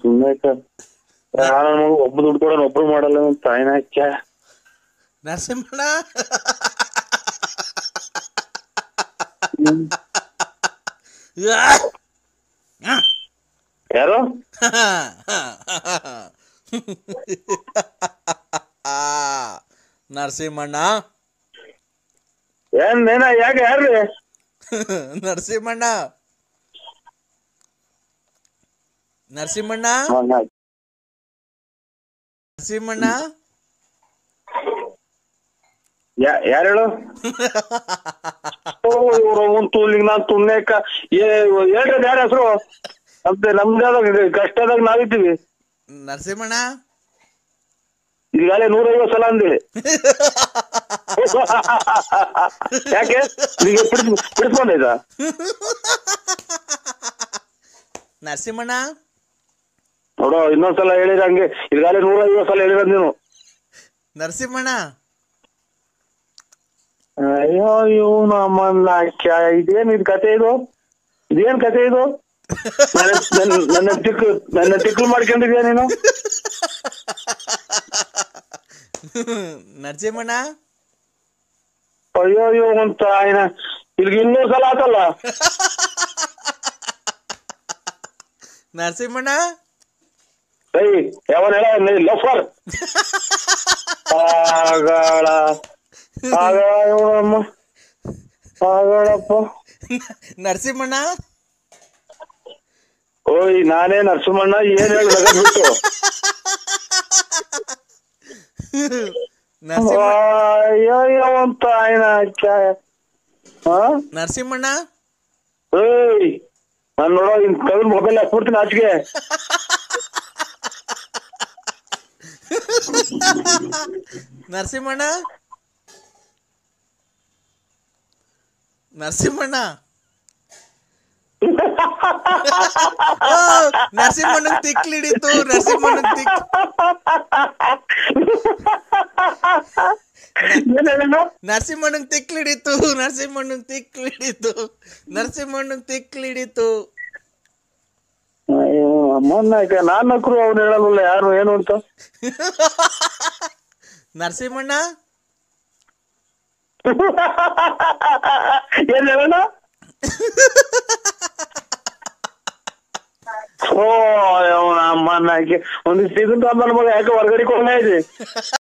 ಸುಮ್ಮನೆ ಒಬ್ಬ ದುಡ್ಡು ಕೊಡೋಣ, ಒಬ್ರು ಮಾಡಲ್ಲ. ಒಂದು ತಾಯಿನ ಹಾಕ್ಯ ನರಸಿಂಹಣ್ಣ ಯಾರು? ನರಸಿಂಹಣ್ಣ ಏನ ಯಾಕೆ ಯಾರ್ರಿ? ನರಸಿಂಹಣ್ಣ ನರಸಿಂಹಣ್ಣ ನರಸಿಂಹಣ್ಣ ಯಾರು ಹೇಳು? ಇವ್ರು ನಾನ್ ತುಣ್ಣೆಕ್ಕ ಹೇಳ್ರಿ ಯಾರ ಹೆಸರು? ಮತ್ತೆ ನಮ್ದಾಗ ಕಷ್ಟದಾಗ ನಾವಿದ್ದೀವಿ. ನರಸಿಂಹಣ್ಣ ಈಗಾಗಲೇ 150 ಸಲ ಅಂದಿ. ಯಾಕೆ ಬಿಡಿಸ್ಕೊಂಡೈತ? ನರಸಿಂಹಣ್ಣ ನೋಡೋ ಇನ್ನೊಂದ್ಸಲ ಹೇಳಿರ ಹಂಗೆ. ಈಗಾಗಲೇ 150 ಸಲ ಹೇಳಿರ ನೀನು. ನರಸಿಂಹಣ್ಣ ಅಯ್ಯೋ ನಮ್ಮನ್ನ ಇದೇನ್ ಇದು ಕತೆ ಇದು? ಇದೇನ್ ಕತೆ ಇದು? ನನ್ನ ತಿಕ್ಲು ಮಾಡ್ಕೊಂಡಿದ್ಯಾ ನೀನು? ನರಸಿಂಹಣ್ಣ ಅಯ್ಯೋ ಅಂತ ಆಯ್ನ ಇಲ್ಲಿಗೆ 200 ಸಲ ಆತಲ್ಲ. ನರಸಿಂಹಣ್ಣ ಯಾವನ್ ಹೇಳ ಲಫರ್ ಆಗಳಪ್ಪ. ನರಸಿಂಹಣ್ಣ ಓಯ್ ನಾನೇ ನರಸಿಂಹಣ್ಣ. ಏನ್ ಹೇಳ್ಬಿಟ್ಟು ಅಯ್ಯೋ ಅಂತ ಆಯ್ನ ನರಸಿಂಹಣ್ಣ ಏಯ್ ನಾನ್ ನೋಡೋ ಇನ್ ಕವಿಲ್ ಮೊಬೈಲ್ ಹಾಕ್ಬಿಡ್ತೀನಿ ಆಚೆಗೆ. ನರಸಿಂಹಣ್ಣ ನರಸಿಂಹಣ್ಣ ನರಸಿಂಹಣ್ಣಂಗ್ ತಿಕ್ಲಿಡಿತು. ನರಸಿಂಹಣ್ಣಂಗ್ ತಿಕ್ಲಿಡಿತು. ಅಯ್ಯೋ ಅಮ್ಮನ್ನ ನಾನ್ ನಕ್ರು ಅವ್ನು ಹೇಳಲ್ಲ ಯಾರು ಏನು ಅಂತ. ನರಸಿಂಹಣ್ಣ ಏನ್ ಹೇಳೋಣ? ಓ ಅಮ್ಮನ್ನ ಒಂದಿಷ್ಟು ಇದನ್ನ ಮಗ ಯಾಕೆ ಹೊರಗಡೆ ಕೊಂಡ ಇದೆ.